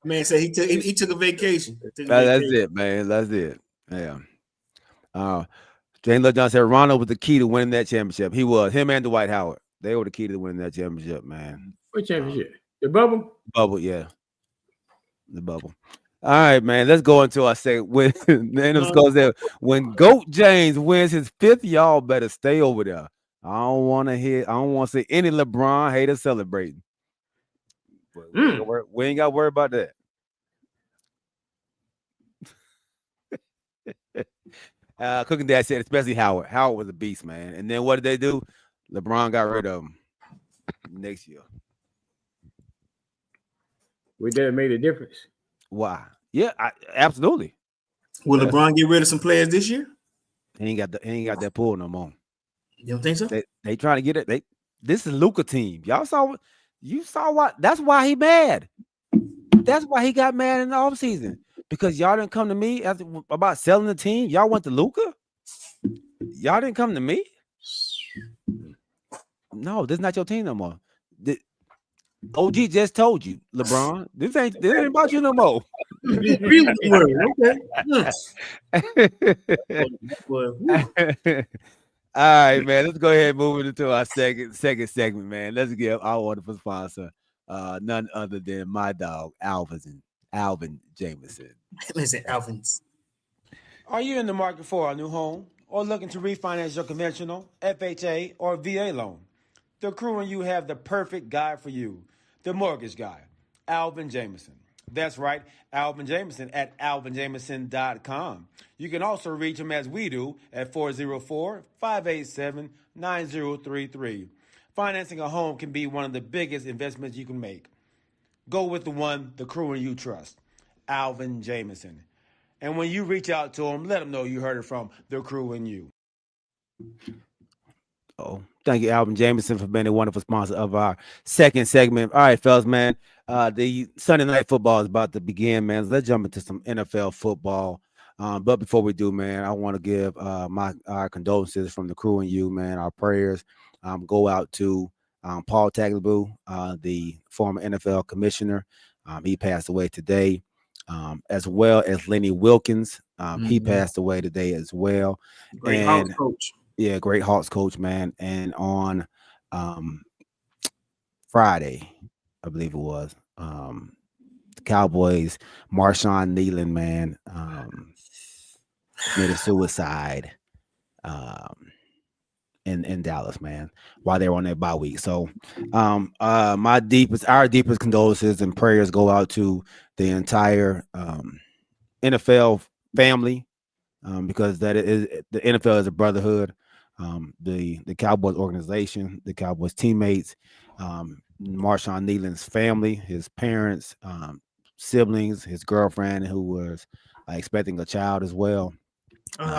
S7: Man said he took a vacation.
S2: That's it, man. That's it. Yeah. James LeJohn said Rondo was the key to winning that championship. He was. Him and Dwight Howard. They were the key to winning that championship, man.
S4: What championship? The bubble?
S2: Bubble, yeah. The bubble. All right, man. Let's go into our second. When Goat James wins his 5th, y'all better stay over there. I don't want to see any LeBron haters celebrating. We ain't got to worry about that. Cooking Dad said, especially Howard. Howard was a beast, man. And then what did they do? LeBron got rid of him next year.
S4: Would that have made a difference?
S2: Why? Yeah, absolutely.
S7: Will LeBron get rid of some players this year?
S2: He ain't got that pull no more.
S7: You don't think so?
S2: They trying to get it. This is Luka team. Y'all saw. You saw what? That's why he mad. That's why he got mad in the offseason. Because y'all didn't come to me about selling the team. Y'all went to Luka. Y'all didn't come to me. No, this is not your team no more. OG just told you, LeBron. This ain't about you no more.
S7: You agree with the word. Okay. Yes. Boy, whew.
S2: All right, man. Let's go ahead and move into our second segment, man. Let's give our wonderful sponsor, none other than my dog, Alvin Jameson.
S7: Listen, Alvin's.
S9: Are you in the market for a new home or looking to refinance your conventional, FHA, or VA loan? The crew and you have the perfect guy for you, the mortgage guy, Alvin Jameson. That's right, Alvin Jameson at alvinjameson.com. You can also reach him as we do at 404-587-9033. Financing a home can be one of the biggest investments you can make. Go with the one the crew and you trust, Alvin Jameson. And when you reach out to him, let him know you heard it from the crew and you.
S2: Oh, thank you, Alvin Jameson, for being a wonderful sponsor of our second segment. All right, fellas, man. The Sunday night football is about to begin, man. Let's jump into some NFL football. But before we do, man, I want to give our condolences from the crew and you, man. Our prayers go out to Paul Tagliabue, the former NFL commissioner. He passed away today, as well as Lenny Wilkins. He passed away today as well.
S7: Great Hawks coach.
S2: Yeah, great Hawks coach, man. And on Friday, I believe it was, the Cowboys, Marshawn Nealon, man, committed suicide in Dallas, man, while they were on their bye week. So our deepest condolences and prayers go out to the entire NFL family, because that is the NFL is a brotherhood. The Cowboys organization, the Cowboys teammates, Marshawn Nealon's family, his parents, siblings, his girlfriend who was expecting a child as well.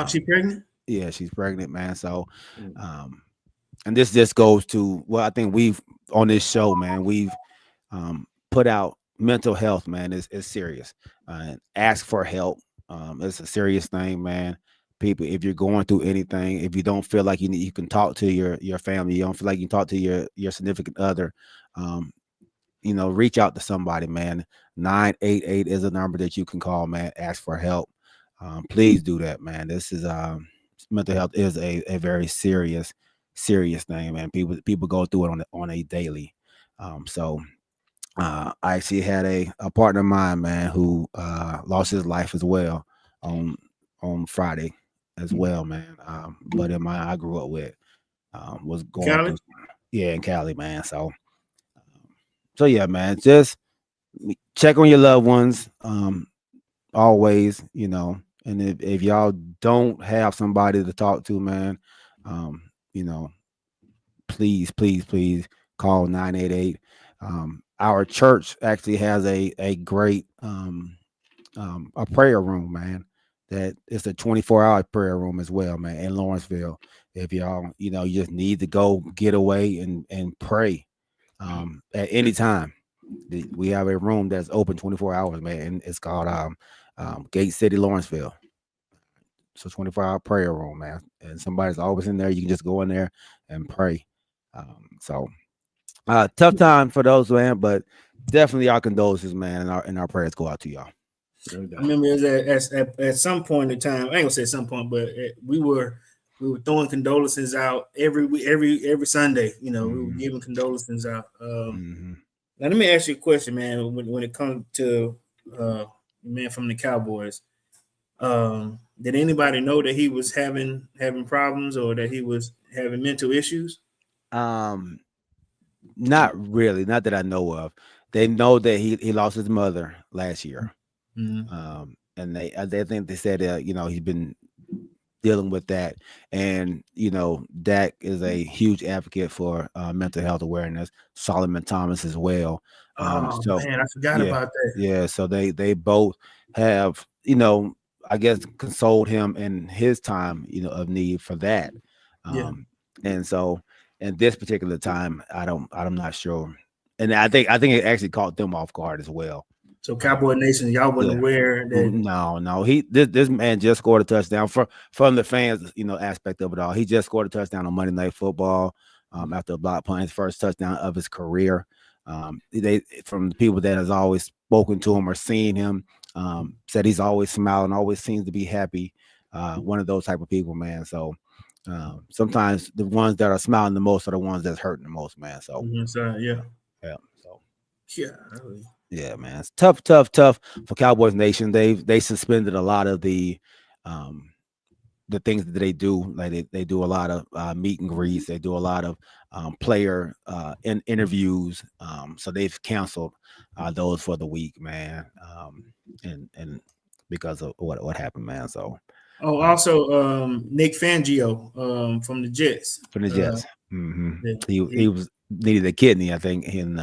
S7: She pregnant?
S2: Yeah, she's pregnant, man. So, and this just goes to, well, I think we've on this show, man, we've put out mental health, man, is serious. Ask for help. It's a serious thing, man. People, if you're going through anything, if you don't feel like you can talk to your family, you don't feel like you can talk to your significant other, reach out to somebody, man. 988 is a number that you can call, man. Ask for help. Please do that, man. This is mental health is a very serious thing, man. People go through it on a daily. So I actually had a partner of mine, man, who lost his life as well on Friday as well, man. But in I grew up with was going
S7: Cali?
S2: through, yeah, in Cali, man. So yeah, man, just check on your loved ones, always, and if y'all don't have somebody to talk to, man, please call 988. Our church actually has a great a prayer room, man. That it's a 24-hour prayer room as well, man, in Lawrenceville. If y'all, you just need to go get away and pray at any time. We have a room that's open 24 hours, man, and it's called Gate City, Lawrenceville. So 24-hour prayer room, man, and somebody's always in there. You can just go in there and pray. Tough time for those, man, but definitely our condolences, man, and our prayers go out to y'all.
S7: I remember at some point in time, I ain't gonna say some point, but we were throwing condolences out every Sunday. We were giving condolences out. Now let me ask you a question, man. When it comes to man from the Cowboys, did anybody know that he was having problems or that he was having mental issues?
S2: Not really, not that I know of. They know that he lost his mother last year. And they think they said he's been dealing with that, and Dak is a huge advocate for mental health awareness. Solomon Thomas as well.
S7: Man, I forgot about that.
S2: Yeah, so they both have I guess consoled him in his time of need for that. And so in this particular time, I'm not sure, and I think it actually caught them off guard as well.
S7: So Cowboy Nation, y'all wasn't aware that?
S2: No. This man just scored a touchdown from the fans, aspect of it all. He just scored a touchdown on Monday Night Football after a block punt, his first touchdown of his career. They from the people that has always spoken to him or seen him, said he's always smiling, always seems to be happy. One of those type of people, man. So sometimes the ones that are smiling the most are the ones that's hurting the most, man. So
S7: yeah.
S2: So
S7: Yeah.
S2: man, it's tough for Cowboys Nation. They suspended a lot of the things that they do. Like they do a lot of meet and greets. They do a lot of player interviews. So they've canceled those for the week, man. And because of what happened, man. So
S7: Also Nick Fangio from the Jets.
S2: from the Jets,
S7: he
S2: was needed a kidney, I think, and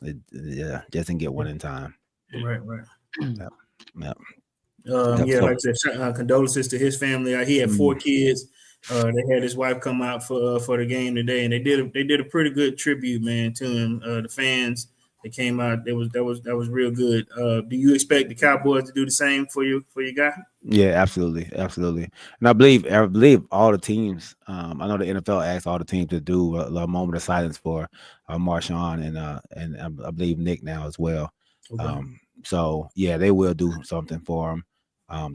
S2: just didn't get one in time.
S7: Right.
S2: Yep.
S7: Like I said, condolences to his family. He had 4 kids. They had his wife come out for the game today, and they did a pretty good tribute, man, to him. The fans that came out, that was real good. Do you expect the Cowboys to do the same for your guy?
S2: Yeah, absolutely. And I believe all the teams. I know the NFL asked all the teams to do a moment of silence for Marshawn and I believe Nick now as well.
S7: Okay.
S2: So yeah, they will do something for him.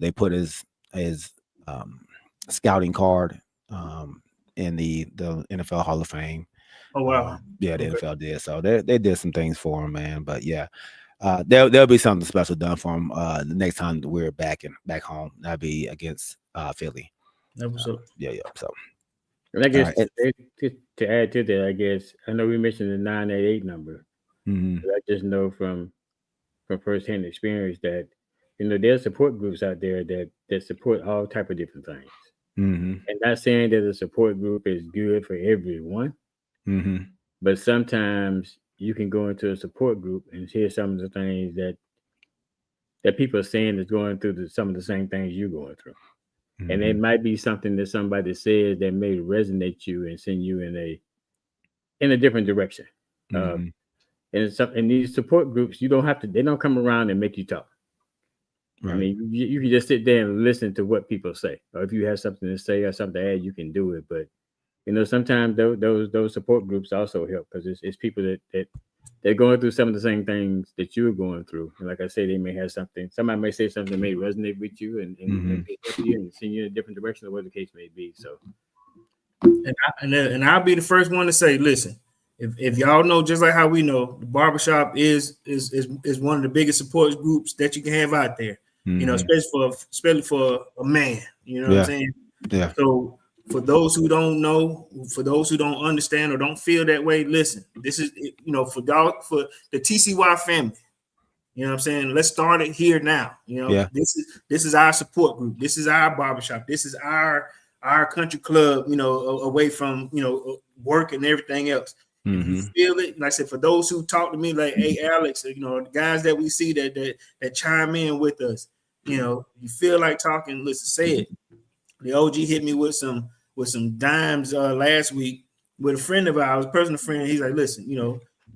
S2: They put his scouting card in the NFL Hall of Fame.
S7: Oh wow.
S2: The NFL did. So they did some things for him, man. But yeah, there'll be something special done for him the next time we're back home. That'll be against Philly.
S7: That was so.
S2: Yeah. So
S4: and I guess to add to that, I guess I know we mentioned the 988 number. But I just know from firsthand experience that there's support groups out there that support all type of different things. And not saying that a support group is good for everyone, but sometimes you can go into a support group and hear some of the things that people are saying is going through some of the same things you're going through. And it might be something that somebody says that may resonate you and send you in a different direction. And in these support groups, you don't have to. They don't come around and make you talk. Right. I mean, you can just sit there and listen to what people say, or if you have something to say or something to add, you can do it. But sometimes those support groups also help because it's people that they're going through some of the same things that you're going through. And like I say, they may have something. Somebody may say something that may resonate with you and help you and send you in a different direction, or whatever the case may be. So,
S7: and I'll be the first one to say, listen. If y'all know, just like how we know, the barbershop is one of the biggest support groups that you can have out there. Especially for a man. You know what I'm saying?
S2: Yeah.
S7: So for those who don't know, for those who don't understand or don't feel that way, listen. This is for the TCY family. You know what I'm saying? Let's start it here now. This is our support group. This is our barbershop. This is our country club. Away from work and everything else. If you feel it, like I said, for those who talk to me like, hey, Alex, the guys that we see that chime in with us, you feel like talking, listen, say it. The OG hit me with some dimes last week with a friend of ours, personal friend. He's like, listen,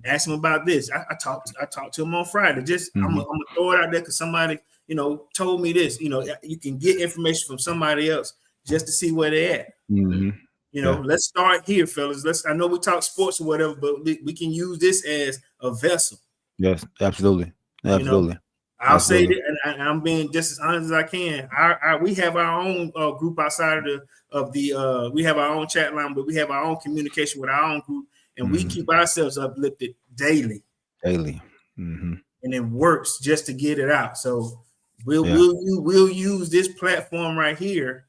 S7: ask him about this. I talked to him on Friday. Just I'm gonna throw it out there because somebody, told me this. You can get information from somebody else just to see where they're at. Let's start here, fellas. I know we talk sports or whatever, but we can use this as a vessel.
S2: Yes, absolutely.
S7: I'll say that, and I'm being just as honest as I can. We have our own group outside of the we have our own chat line, but we have our own communication with our own group, and we keep ourselves uplifted daily. And it works just to get it out. So we'll use this platform right here.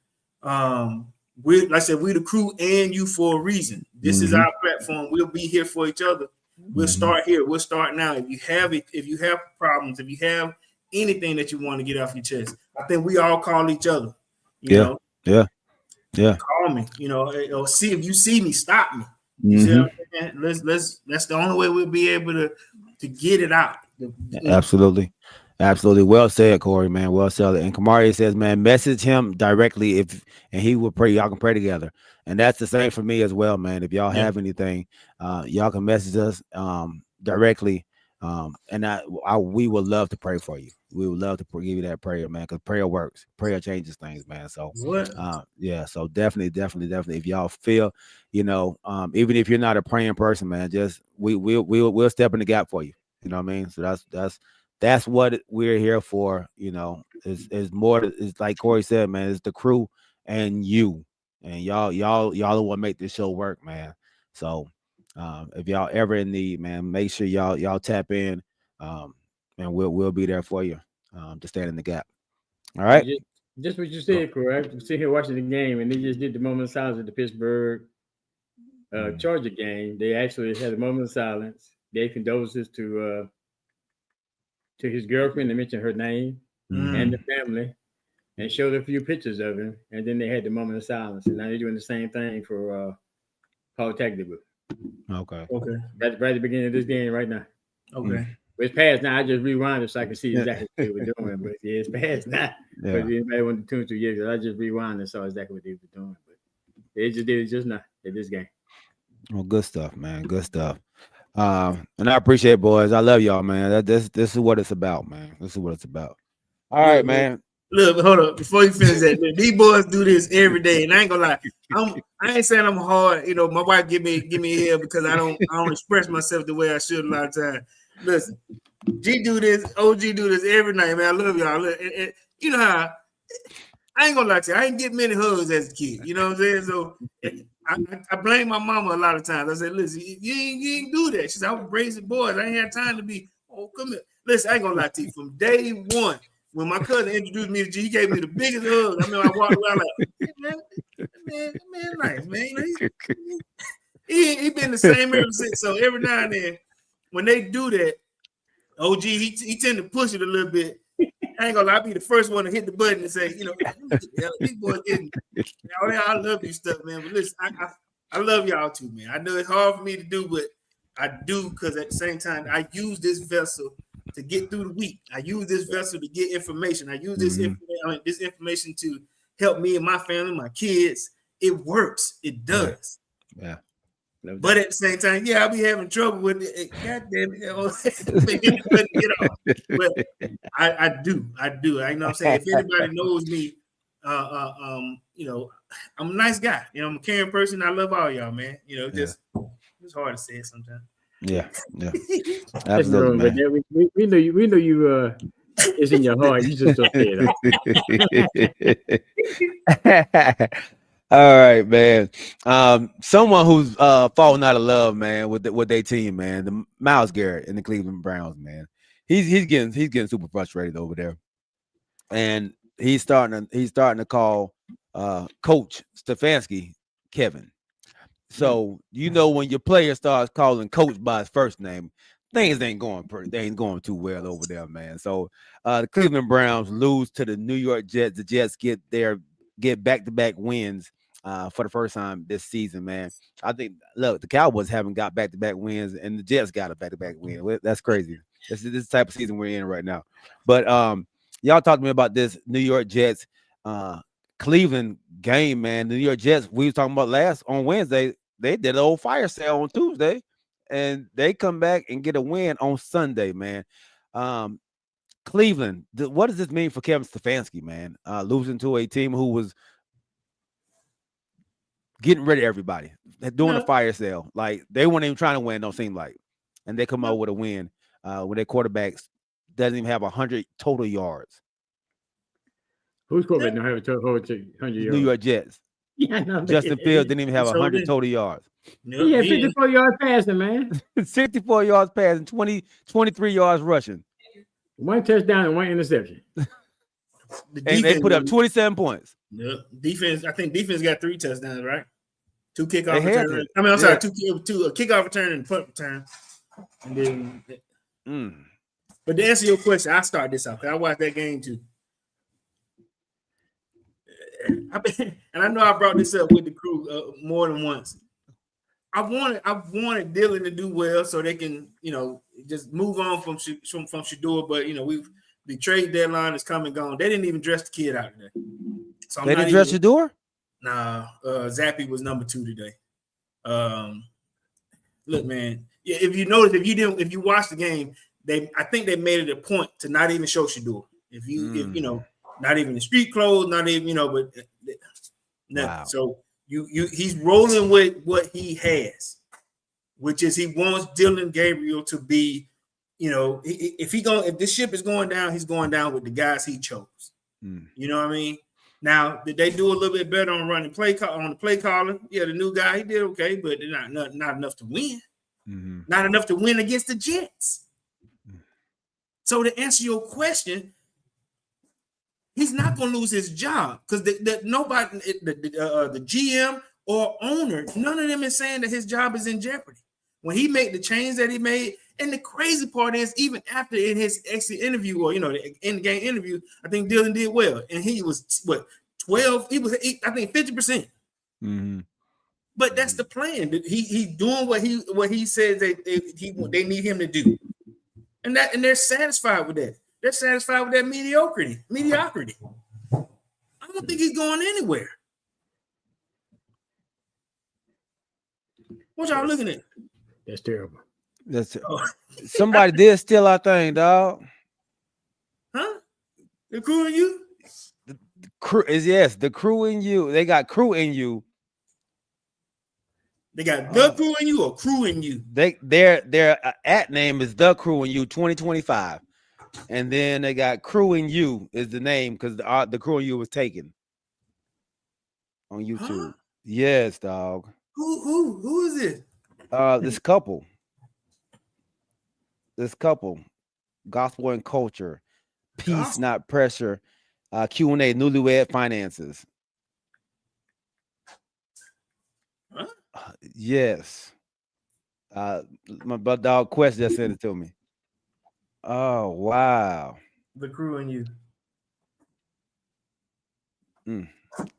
S7: Like I said, we the crew and you for a reason. This is our platform. We'll be here for each other. We'll start here. We'll start now. If you have problems, if you have anything that you want to get off your chest, I think we all call each other. You know? Call me. Or see if you see me, stop me. You see what I'm saying? Let's. That's the only way we'll be able to get it out.
S2: Absolutely. Well said, Corey, man. Well said. And Kamari says, man, message him directly and he will pray. Y'all can pray together. And that's the same for me as well, man. If y'all have anything, y'all can message us directly. And we would love to pray for you. we would love to give you that prayer, man, because prayer works. Prayer changes things, man. So,
S7: What?
S2: yeah. So definitely, if y'all feel, even if you're not a praying person, man, just we'll step in the gap for you. You know what I mean? So that's what we're here for. Is more. It's like Corey said, man. It's the crew and you, and y'all the one make this show work, man. So, if y'all ever in need, man, make sure y'all tap in, and we'll be there for you, to stand in the gap. All right.
S4: Just what you said, correct? I'm sitting here watching the game, and they just did the moment of silence at the Pittsburgh Charger game. They actually had a moment of silence. They condolences to his girlfriend. They mentioned her name and the family, and showed a few pictures of him. And then they had the moment of silence. And now they're doing the same thing for Paul Tagliabue.
S2: Okay.
S4: That's right at the beginning of this game right now.
S7: Okay.
S4: It's past now. I just rewound it so I can see exactly what they were doing. But yeah, it's past now.
S2: Yeah.
S4: But anybody wanted to tune to years ago, I just rewound and saw exactly what they were doing. But they just did it just now at this game.
S2: Well, good stuff, man. Good stuff. And I appreciate it, boys. I love y'all, man. This is what it's about, man. This is what it's about. All right, man.
S7: Look, hold up. Before you finish that, look, these boys do this every day, and I ain't gonna lie. I ain't saying I'm hard. My wife give me hell because I don't express myself the way I should a lot of times. Listen, G do this, OG do this every night, man. I love y'all. Look, you know how I ain't gonna lie to you. I ain't get many hugs as a kid. You know what I'm saying? So I blame my mama a lot of times. I said, listen, you ain't do that. She said, I was raising boys. I ain't had time to be. Oh, come here. Listen, I ain't gonna lie to you. From day one, when my cousin introduced me to G, he gave me the biggest hug. I mean, I walked around like, man, nice, man. He been the same ever since. So every now and then, when they do that, OG, he tend to push it a little bit. I ain't gonna lie, I'll be the first one to hit the button and say, these boys getting, I love you stuff, man. But listen, I love y'all too, man. I know it's hard for me to do, but I do because at the same time, I use this vessel to get through the week. I use this vessel to get information. I use this information to help me and my family, my kids. It works. It does.
S2: Yeah.
S7: But at the same time, I'll be having trouble with it. God damn it. But I do. I know what I'm saying? If anybody knows me, I'm a nice guy. I'm a caring person. I love all y'all, man. It's hard to say it sometimes.
S2: Yeah. Absolutely, man.
S4: We know you it's in your heart. You just don't say it.
S2: All right, man. Someone who's falling out of love, man, with their team, man. The Myles Garrett and the Cleveland Browns, man. He's getting super frustrated over there, and he's starting to call Coach Stefanski Kevin. So when your player starts calling Coach by his first name, things ain't going too well over there, man. So the Cleveland Browns lose to the New York Jets. The Jets get back-to-back wins for the first time this season, man. I think the Cowboys haven't got back-to-back wins, and the Jets got a back-to-back win. That's crazy. This is the type of season we're in right now. But y'all talked to me about this New York Jets Cleveland game, man. The New York Jets, we were talking about on Wednesday. They did an old fire sale on Tuesday, and they come back and get a win on Sunday, man. Cleveland, what does this mean for Kevin Stefanski, man? Losing to a team who was getting rid of everybody, doing a fire sale. Like, they weren't even trying to win, don't seem like. And they come out with a win when their quarterbacks doesn't even have 100 total yards.
S4: Who's quarterback don't have a total 100 yards?
S2: New York Jets.
S4: Yeah, no,
S2: Justin Fields didn't even have 100 total yards.
S4: He had 54 yards passing, man.
S2: 64 yards passing, 23 yards rushing.
S4: One touchdown and one interception.
S2: And they put up 27 points.
S7: Yeah. Defense, I think defense got 3 touchdowns, right? 2 kickoff returns. I mean, I'm sorry, 2 a kickoff return and punt return. And then, but to answer your question, I start this off because I watched that game too. And I know I brought this up with the crew more than once. I wanted Dylan to do well so they can, just move on from Shador. But the trade deadline is come and gone. They didn't even dress the kid out today. So
S2: they didn't dress Shador?
S7: Nah, Zappy was number 2 today. Look, man. If you notice, if you watch the game, I think they made it a point to not even show Shador. If not even the street clothes, not even but nothing.
S2: Wow.
S7: So he's rolling with what he has, which is he wants Dylan Gabriel to be, if this ship is going down, he's going down with the guys he chose. You know what I mean? Now, did they do a little bit better on running on the play caller? Yeah, the new guy, he did okay, but not enough to win. Not enough to win against the Jets. So to answer your question, he's not going to lose his job because nobody, the GM or owner, none of them is saying that his job is in jeopardy. When he made the change that he made, and the crazy part is, even after in his exit interview or the end game interview, I think Dylan did well, and he was 12. He was, I think, 50%. But that's the plan. He's doing what he says they need him to do, and they're satisfied with that. They're satisfied with that mediocrity. I don't think he's going anywhere. What y'all looking at?
S4: That's terrible.
S2: That's somebody did steal our thing, dog.
S7: Huh? The crew and you?
S2: The crew is the crew and you. They got crew in you.
S7: They got the crew and you or crew and you?
S2: Their at name is the crew and you 2025. And then they got crew and you is the name because the crew and you was taken on YouTube.
S7: Huh?
S2: Yes, dog.
S7: Who is it? This couple, gospel and culture, peace, not pressure, Q&A, newlywed finances.
S3: Huh?
S2: Yes. My dog Quest just sent it to me. Oh, wow.
S7: The crew and you.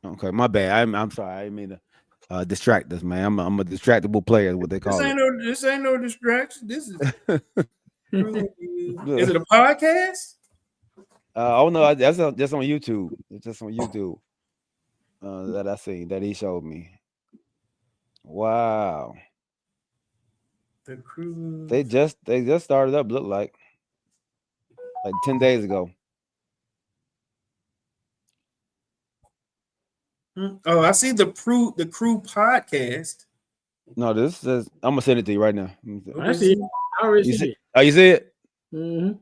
S2: Okay, my bad. I'm sorry. I didn't mean to distract us, man. I'm a distractible player, is what they call it.
S7: This ain't no distraction. This is Is it a podcast?
S2: Oh no, that's just on YouTube. It's just on YouTube that I seen that he showed me. Wow.
S7: The crew.
S2: They just started up. Look like 10 days ago.
S7: Oh, I see the crew podcast.
S2: No, this is. I'm gonna send it to you right now.
S4: I see it. I already see it.
S2: Oh, you see it?
S4: Mm-hmm.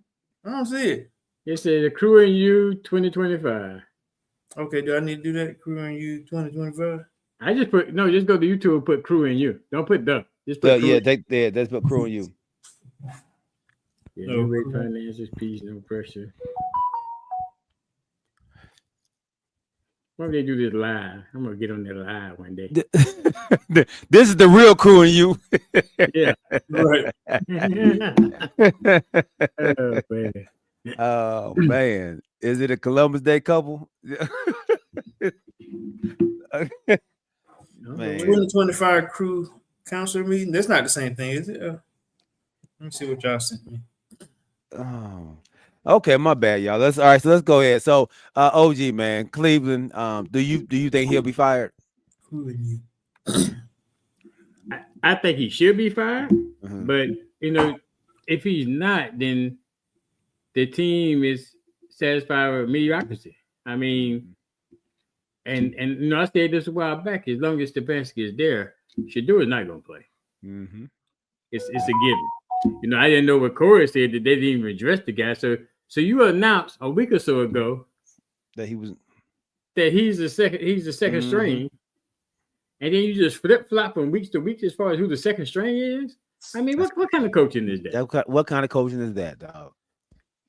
S7: I don't see it.
S4: It says the crew and you 2025.
S7: Okay, do I need to do that? Crew and you 2025?
S4: I just just go to YouTube and put crew and you. Don't put the. Just put crew.
S2: That's put crew and you.
S4: Yeah, no rate finances, peace, no pressure. Why don't they do this live? I'm gonna get on there live one day.
S2: This is the real crew and you.
S4: Yeah,
S7: right.
S4: Oh man.
S2: Oh man, is it a Columbus Day couple? Man.
S7: 2025 crew council meeting. That's not the same thing, is it? Let me see what y'all sent me.
S2: Oh, okay, my bad, y'all. All right. So let's go ahead. So, OG man, Cleveland. Do you think he'll be fired?
S7: Who are you?
S4: I think he should be fired, but if he's not, then the team is satisfied with mediocrity. I mean, and I said this a while back. As long as Stefanski is there, Shador is not going to play.
S2: Mm-hmm.
S4: It's a given. I didn't know what Corey said that they didn't even address the guy. So you announced a week or so ago
S2: that
S4: he's the second string, and then you just flip flop from week to week as far as who the second string is. I mean, what kind of coaching is that?
S2: What kind of coaching is that, dog?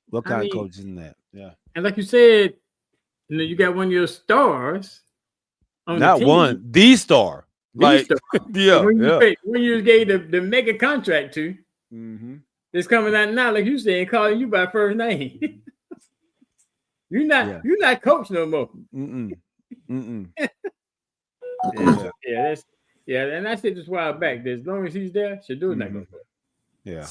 S2: What kind of coaching is that? Yeah.
S4: And like you said, you got one of your stars on
S2: not
S4: the team.
S2: One, the star. Like,
S4: star.
S2: Yeah.
S4: When you gave the mega contract to, it's coming out now, like you said, calling you by first name. You're not coach no more. Yeah, and I said this a while back. That as long as he's there, Shador's not gonna play.
S2: Yeah.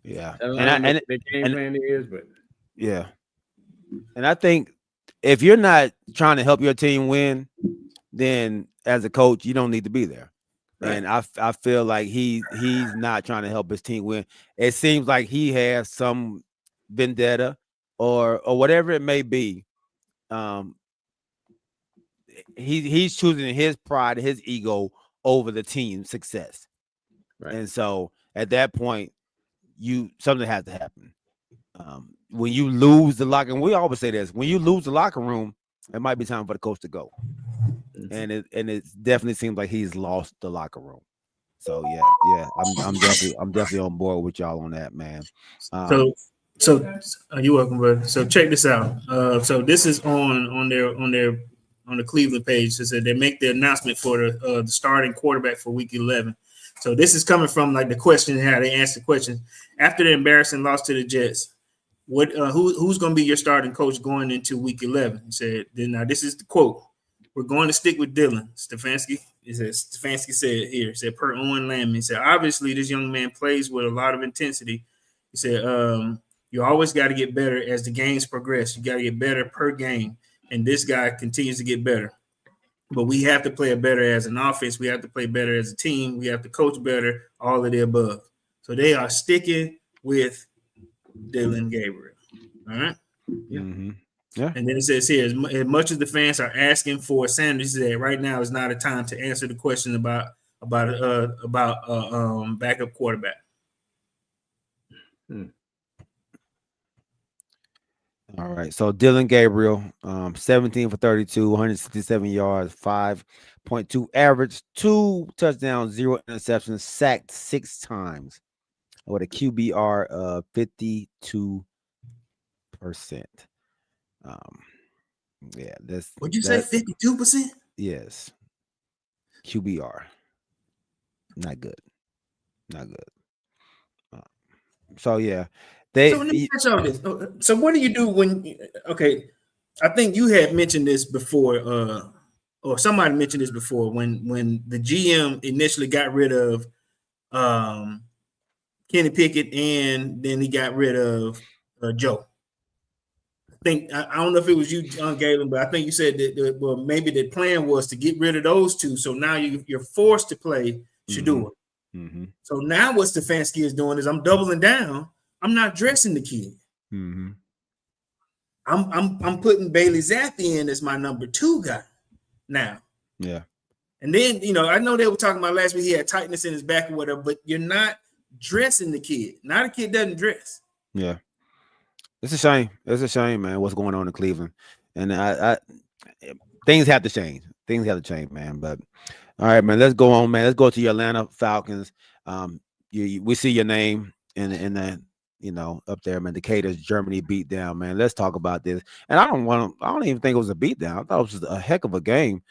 S4: I don't know what the game plan is, but
S2: yeah. And I think if you're not trying to help your team win, then as a coach, you don't need to be there. And I feel like he's not trying to help his team win. It seems like he has some vendetta or whatever it may be. He's choosing his pride, his ego over the team's success.
S4: Right.
S2: And so at that point, something has to happen. When you lose the locker, and we always say this, when you lose the locker room, it might be time for the coach to go. And it definitely seems like he's lost the locker room. So yeah, I'm definitely on board with y'all on that, man.
S7: So you're welcome, brother. So check this out. So this is on the Cleveland page. It said they make the announcement for the starting quarterback for Week 11. So this is coming from like the question, how they asked the question after the embarrassing loss to the Jets. What who's going to be your starting coach going into Week 11? He said. Now this is the quote. We're going to stick with Dylan Stefanski. Stefanski said here. He said per Owen Lamb. He said obviously this young man plays with a lot of intensity. He said you always got to get better as the games progress. You got to get better per game, and this guy continues to get better. But we have to play better as an offense. We have to play better as a team. We have to coach better, all of the above. So they are sticking with Dylan Gabriel. All right?
S2: Yeah. Mm-hmm. Yeah.
S7: And then it says here, as much as the fans are asking for Sanders, he said right now is not a time to answer the question about backup quarterback.
S2: All right. So Dylan Gabriel, 17 for 32, 167 yards, 5.2 average, 2 touchdowns, 0 interceptions, sacked 6 times with a QBR of 52%. Yeah, that's.
S7: Would you say 52%?
S2: Yes. QBR. Not good. So yeah.
S7: So let me ask y'all this. So what do you do when? Okay, I think you had mentioned this before, or somebody mentioned this before when the GM initially got rid of Kenny Pickett and then he got rid of Joe. I don't know if it was you, John Galen, but I think you said that maybe the plan was to get rid of those two. So now you're forced to play Shador.
S2: Mm-hmm.
S7: So now what Stefanski is doing is I'm doubling down. I'm not dressing the kid.
S2: Mm-hmm.
S7: I'm putting Bailey Zappi in as my number 2 guy now.
S2: Yeah.
S7: And then, I know they were talking about last week he had tightness in his back or whatever, but you're not dressing the kid. Now the kid doesn't dress.
S2: Yeah. It's a shame. It's a shame, man, what's going on in Cleveland. And things have to change. Things have to change, man. But all right, man, let's go on, man. Let's go to your Atlanta Falcons. We see your name in the up there, man. Decatur's Germany beat down, man. Let's talk about this. And I don't even think it was a beat down. I thought it was a heck of a game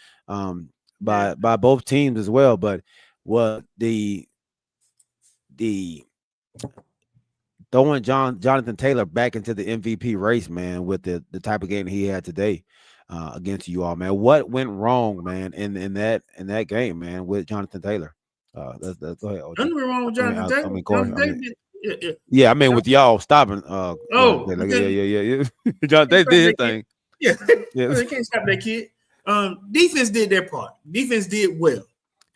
S2: by both teams as well. But what the throwing Jonathan Taylor back into the MVP race, man, with the type of game he had today against you all, man. What went wrong, man, in that game, man, with Jonathan Taylor? Let's go ahead.
S7: Nothing wrong with Jonathan Taylor.
S2: I mean, with y'all stopping.
S7: Yeah.
S2: Jonathan Taylor did his thing.
S7: Yeah, they can't stop that kid. Defense did their part. Defense did well.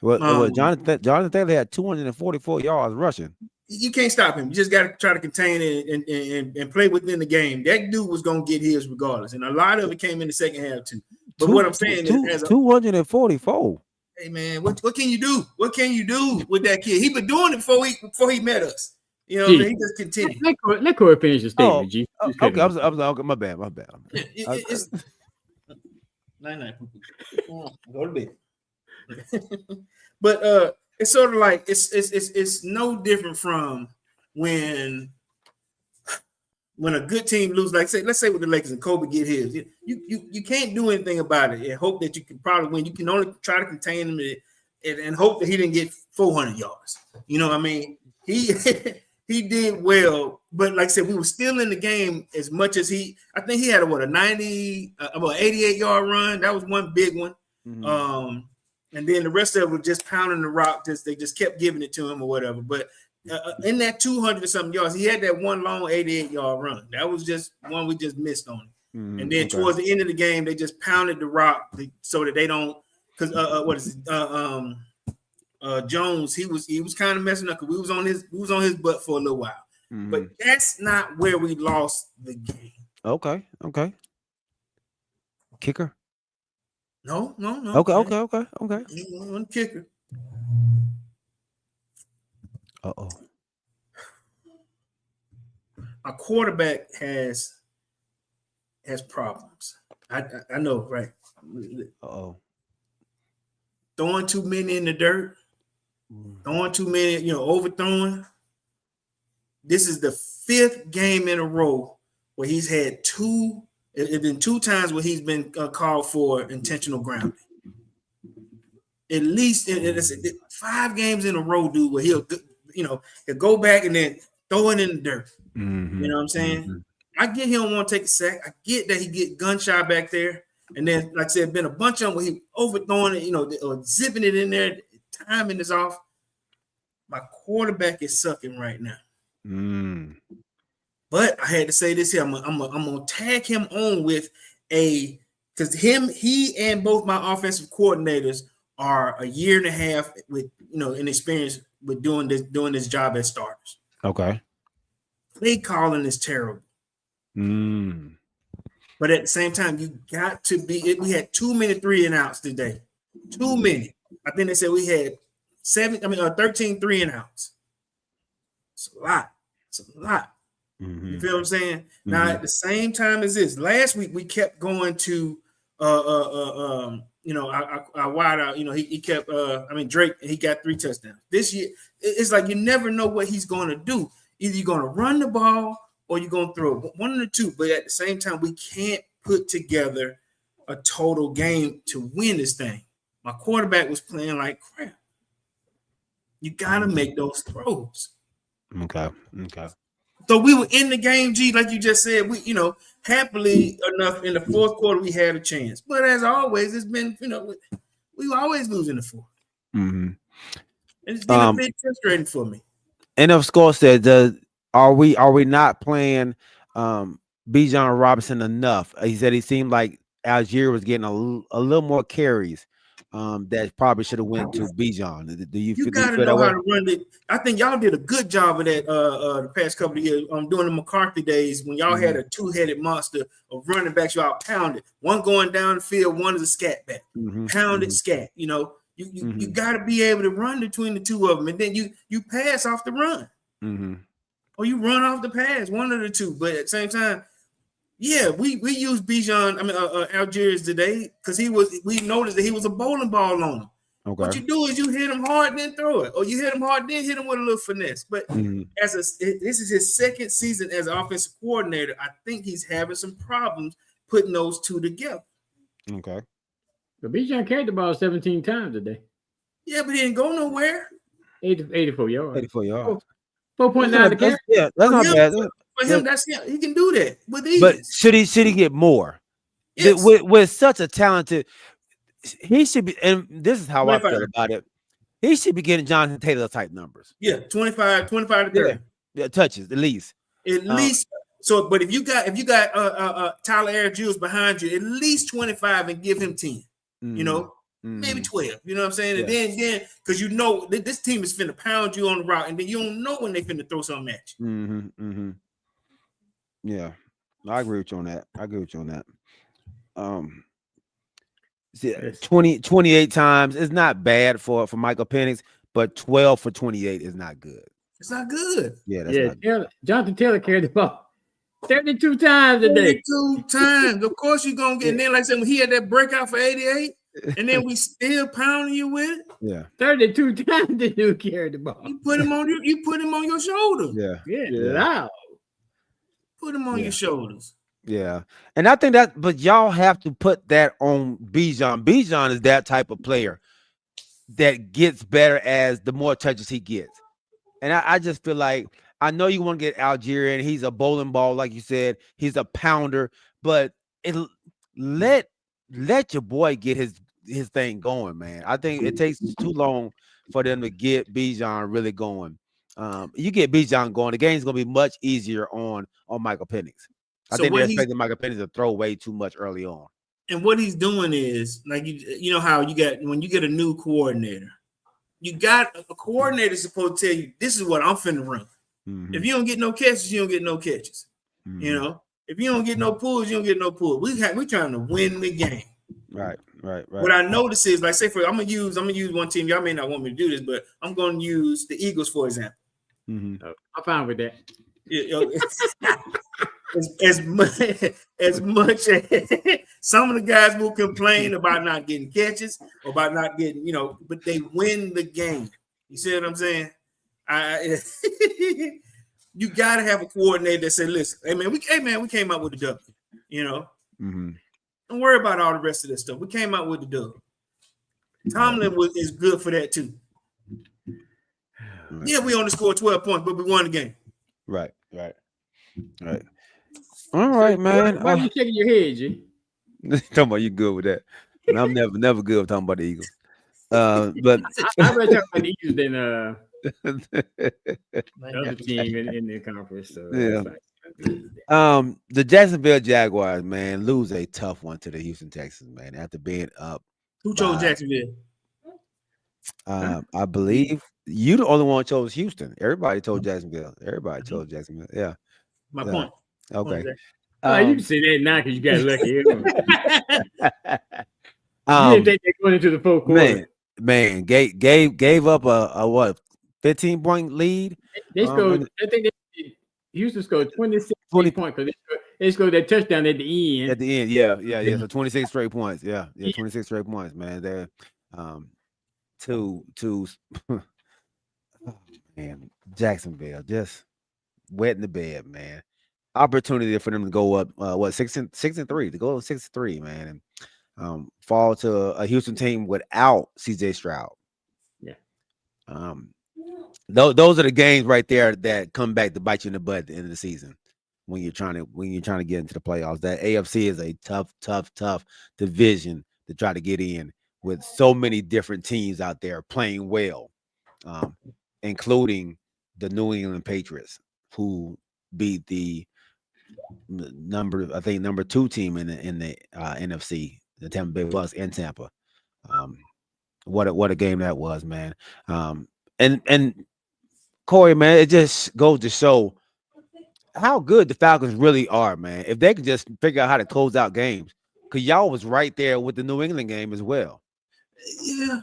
S2: Well, Jonathan Taylor had 244 yards rushing.
S7: You can't stop him. You just got to try to contain it and play within the game. That dude was going to get his regardless. And a lot of it came in the second half too. But what I'm saying is 244. Hey, man, what can you do? What can you do with that kid? He been doing it before he met us. He just continued.
S4: Let Corey finish your statement, G.
S2: Okay, okay, my bad.
S7: It's night. Go to bed. But it's sort of like it's no different from when a good team loses. Like let's say with the Lakers and Kobe get his, you can't do anything about it and hope that you can probably win. You can only try to contain him and hope that he didn't get 400 yards. You know what I mean? He did well, but like I said, we were still in the game as much as I think he had about 88-yard run. That was one big one. Mm-hmm. And then the rest of it was just pounding the rock. They just kept giving it to him or whatever. But in that 200-something yards, he had that one long 88-yard run. That was just one we just missed on. Mm-hmm. And then towards the end of the game, they just pounded the rock so that they don't. Because Jones, he was kind of messing up because we was on his butt for a little while.
S2: Mhm.
S7: But that's not where we lost the game.
S2: Okay. Kicker.
S7: No.
S2: Okay.
S7: One kicker.
S2: Uh-oh.
S7: Our quarterback has problems. I know, right?
S2: Uh-oh.
S7: Throwing too many in the dirt, throwing too many, overthrowing. This is the 5th game in a row where he's had two. It's been 2 times where he's been called for intentional grounding. At least it's 5 games in a row, dude, where he'll go back and then throw it in the dirt.
S2: Mm-hmm.
S7: You know what I'm saying? I get he don't want to take a sack. I get that he get gunshot back there. And then, like I said, been a bunch of them where he overthrowing it, or zipping it in there. Timing is off. My quarterback is sucking right now. But I had to say this here. I'm gonna tag him on with because he and both my offensive coordinators are a year and a half with in experience with doing this job as starters.
S2: Okay.
S7: Play calling is terrible. But at the same time, you got to be. We had too many 3-and-outs today. Too many. I think they said we had 13 3-and-outs. It's a lot. You feel what I'm saying? Now, at the same time as this, last week we kept going to our wide out. He kept. Drake. He got 3 touchdowns. This year, it's like you never know what he's going to do. Either you're going to run the ball or you're going to throw it. One of the two. But at the same time, we can't put together a total game to win this thing. My quarterback was playing like crap. You got to make those throws.
S2: Okay.
S7: So we were in the game, G, like you just said. We, happily enough, in the 4th quarter, we had a chance. But as always, it's been, we always lose in the 4th. And it's been a bit frustrating for me.
S2: NF Score said, are we not playing Bijan Robinson enough? He said he seemed like Algier was getting a little more carries. That probably should have went to Bijan. Do you
S7: got to know how to run it? I think y'all did a good job of that the past couple of years. During the McCarthy days when y'all had a 2-headed monster of running backs, y'all pounded. One going down the field, one is a scat back. Pounded scat. You got to be able to run between the two of them, and then you pass off the run, or you run off the pass. One of the two. But at the same time, yeah, we used Bijan, Algiers today because we noticed that he was a bowling ball on him. Okay. What you do is you hit him hard and then throw it, or you hit him hard then hit him with a little finesse. But this is his 2nd season as offensive coordinator. I think he's having some problems putting those two together.
S2: Okay.
S4: But Bijan carried the ball 17 times today.
S7: Yeah, but he didn't go nowhere.
S4: 84 yards.
S2: 84 yards.
S4: 4.9 to carry.
S2: Yeah, that's not bad.
S7: For him, he can do that with ease.
S2: But should he get more? Yes. With such a talented, he should be. And this is how 25. I feel about it. He should be getting Jonathan Taylor type numbers.
S7: Yeah, 25 to 30.
S2: Yeah, touches at least.
S7: At least. So, but if you got Tyler Air-Jules behind you, at least 25 and give him 10. Maybe 12. You know what I'm saying? Yeah. And then because this team is finna pound you on the route, and then you don't know when they finna throw something at you.
S2: Yeah, I agree with you on that. 28 times is not bad for Michael Penix, but 12 for 28 is not good.
S7: It's not good.
S2: Yeah, that's not good.
S4: Jonathan Taylor carried the ball 32 times a day.
S7: 32 times. Of course you're gonna get. And then, like I said, when he had that breakout for 88, and then we still pounding you with it.
S2: Yeah,
S4: 32 times the dude carried the ball.
S7: You put him on your shoulder.
S2: Yeah.
S4: Loud.
S7: Put him on your shoulders.
S2: Yeah. And I think but y'all have to put that on Bijan. Bijan is that type of player that gets better as the more touches he gets. And I just feel like, I know you want to get Algerian. He's a bowling ball, like you said. He's a pounder, but let your boy get his thing going, man. I think it takes too long for them to get Bijan really going. You get Bijan going, the game's gonna be much easier on Michael Penix. I think they're expecting Michael Penix to throw way too much early on.
S7: And what he's doing is, like, you know how you get when you get a new coordinator, you got a coordinator supposed to tell you this is what I'm finna run.
S2: Mhm.
S7: If you don't get no catches, you don't get no catches.
S2: Mhm.
S7: You know, if you don't get no pulls, you don't get no pulls. We trying to win the game.
S2: Right.
S7: What I notice is, like, say I'm gonna use one team. Y'all may not want me to do this, but I'm gonna use the Eagles for example.
S2: Mhm.
S4: I'm fine with that.
S7: As much as some of the guys will complain about not getting catches or about not getting, but they win the game. You see what I'm saying? You gotta have a coordinator that said, "Listen, hey man, we came out with the W.
S2: Mhm.
S7: Don't worry about all the rest of this stuff. We came out with the W." Tomlin is good for that too.
S2: Right.
S7: Yeah, we only scored 12 points, but we won the game.
S2: Right. All right, man.
S4: Why are you shaking your head, G?
S2: Talking about you good with that. And I'm never good with talking about the Eagles. But
S4: I'd rather talk about the Eagles than the other team in the conference. So
S2: Yeah.
S4: that's fine.
S2: The Jacksonville Jaguars, man, lose a tough one to the Houston Texans, man, after being up.
S7: Who chose Jacksonville?
S2: I believe you the only one chose Houston. Everybody told Jacksonville. Everybody chose Jacksonville. Yeah.
S7: My point.
S2: Okay.
S7: Point
S4: You can say that now because you got lucky. You didn't think they're going into the fourth quarter.
S2: Man, gave up a what 15-point lead.
S4: They scored. I think Houston scored 26 points because they scored that touchdown at the end.
S2: At the end, yeah. So 26 straight points. Yeah, 26 straight points, man. They're two. Oh, man, Jacksonville just wet in the bed, man. Opportunity for them to go up 6-3 to go 6-3, man, and fall to a Houston team without CJ Stroud.
S4: Yeah.
S2: Those are the games right there that come back to bite you in the butt at the end of the season when you're trying to get into the playoffs. That AFC is a tough division to try to get in with so many different teams out there playing well, including the New England Patriots, who beat the number 2 team in the NFC, the Tampa Bay Bucks in Tampa. What a game that was, man. And Corey, man, it just goes to show how good the Falcons really are, man. If they could just figure out how to close out games, because y'all was right there with the New England game as well.
S7: Yeah.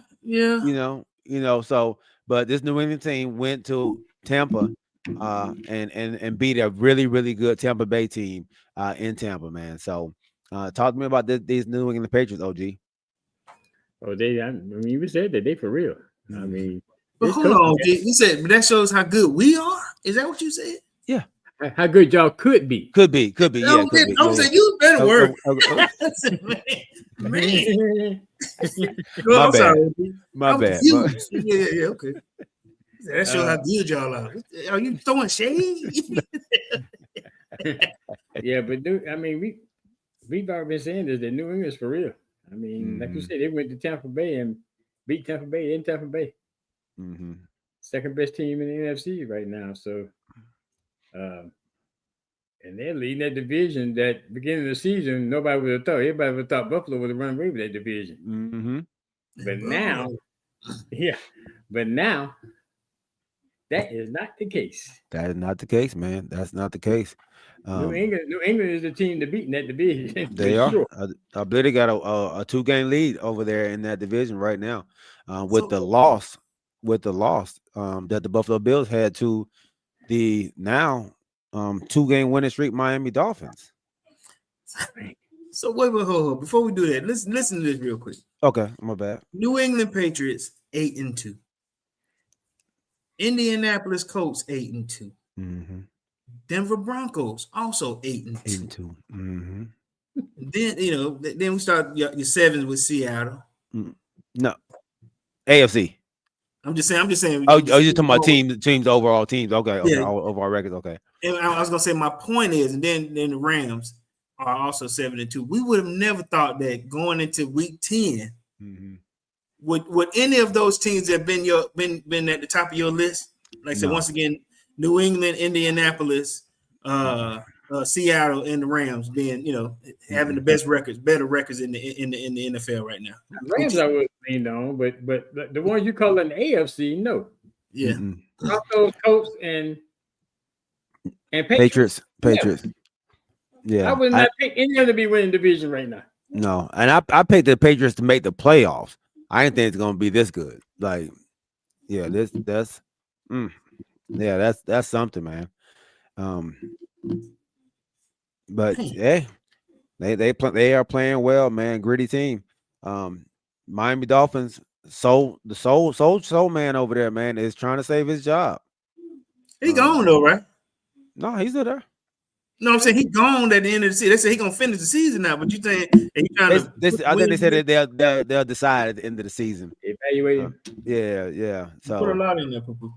S2: So but this New England team went to Tampa and beat a really, really good Tampa Bay team in Tampa, man. So talk to me about these New England Patriots, OG.
S4: Oh, you said that they for real. I mean,
S7: but hold on, you said, but that shows how good we are. Is that what you said?
S2: Yeah.
S4: How good y'all could be.
S2: Could be. Yeah, could be.
S7: I'm saying you better work. Man.
S2: My bad. My bad.
S7: Yeah, okay. That shows how good y'all are. Are you throwing shade?
S4: Yeah, but we've already been saying this, that New England's for real. I mean, like you said, they went to Tampa Bay and beat Tampa Bay in Tampa Bay.
S2: Mm-hmm.
S4: Second best team in the NFC right now. So, and they're leading that division. That beginning of the season, nobody would have thought. Everybody would have thought Buffalo would have run away with that division.
S2: Mm-hmm.
S4: But now, that is not the case.
S2: That is not the case, man. That's not the case.
S4: New England is the team to beat in that division.
S2: They are. Sure. I believe they got a 2-game lead over there in that division right now. With the loss that the Buffalo Bills had to the now 2-game winning streak Miami Dolphins.
S7: So wait, hold. Before we do that, listen to this real quick.
S2: Okay, my bad.
S7: New England Patriots 8-2. Indianapolis Colts 8-2.
S2: Mm-hmm.
S7: Denver Broncos also 8-2.
S2: 8-2. Mm-hmm.
S7: Then we start your sevens with Seattle.
S2: No, AFC.
S7: I'm just saying.
S2: Oh, you're talking about teams, overall teams. Okay, yeah. Overall records. Okay.
S7: And I was gonna say my point is, and then the Rams are also 7-2. We would have never thought that going into week 10, mm-hmm. would any of those teams have been at the top of your list? Like I said, once again, New England, Indianapolis, Seattle and the Rams being, having the best records, better records in the NFL right now.
S4: Rams I would lean on, but the ones you call in the AFC, no.
S7: Yeah.
S4: Broncos, Colts, and
S2: Patriots. Yeah.
S4: I would not pick any other to be winning division right now.
S2: No, and I picked the Patriots to make the playoffs. I didn't think it's gonna be this good. Like, yeah, that's something, man. But hey, they are playing well, man. Gritty team. Miami Dolphins. The soul man over there, man, is trying to save his job.
S7: He gone though, right?
S2: No, he's still there.
S7: No, I'm saying he gone at the end of the season. They say he gonna finish the season now, but you think he trying to?
S2: I think they said that they'll decide at the end of the season.
S4: Evaluate.
S2: Yeah. So
S7: put a lot in there, Poo-Poo.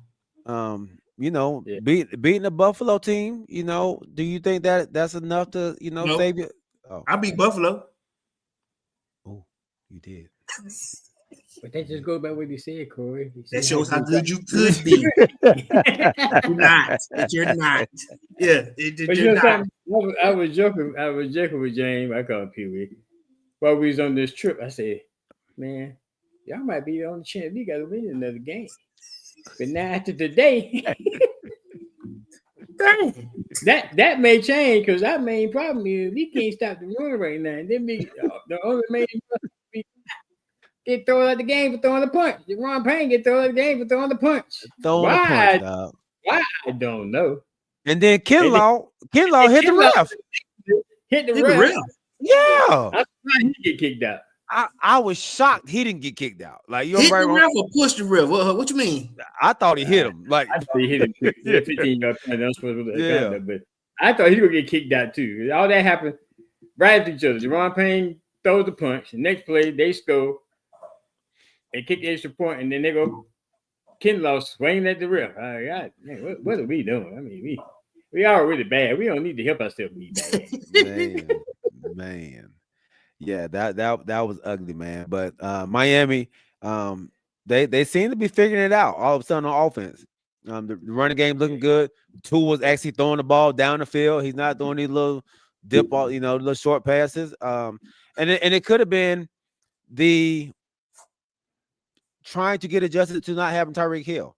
S2: Beating the Buffalo team, do you think that's enough to save you? Oh.
S7: I beat Buffalo.
S2: Oh, you did.
S4: But that just goes by what you said, Corey.
S7: That shows how good you could be. You're not. You're not. Yeah. You're not.
S4: I was joking with James. I call him Pee Wee. While we was on this trip, I said, "Man, y'all might be on the chance. We got to win another game." But now after today, that may change because our main problem is we can't stop the run right now. And then the only main get thrown out the game for throwing the punch. Ron Payne get thrown out the game for throwing the punch. Why? I don't know.
S2: And then Kinlaw hit the ref.
S4: Hit the ref.
S2: Yeah.
S4: I'm surprised he get kicked out.
S2: I was shocked he didn't get kicked out. Like
S7: hit the ref or push the ref? What you mean?
S2: I thought he hit him. Like
S4: I thought he hit him. 15-yard penalty. But I thought he would get kicked out too. All that happened right after each other. Ron Payne throws the punch. The next play they score. They kick the extra point, and then they go Kinlaw swinging at the ref. God, man, what are we doing? I mean, we are really bad. We don't need to help ourselves be bad.
S2: Man. Yeah, that was ugly, man. But Miami, they seem to be figuring it out all of a sudden on offense. The running game looking good. Tua was actually throwing the ball down the field. He's not doing these little dip ball, little short passes. And it could have been the trying to get adjusted to not having Tyreek Hill.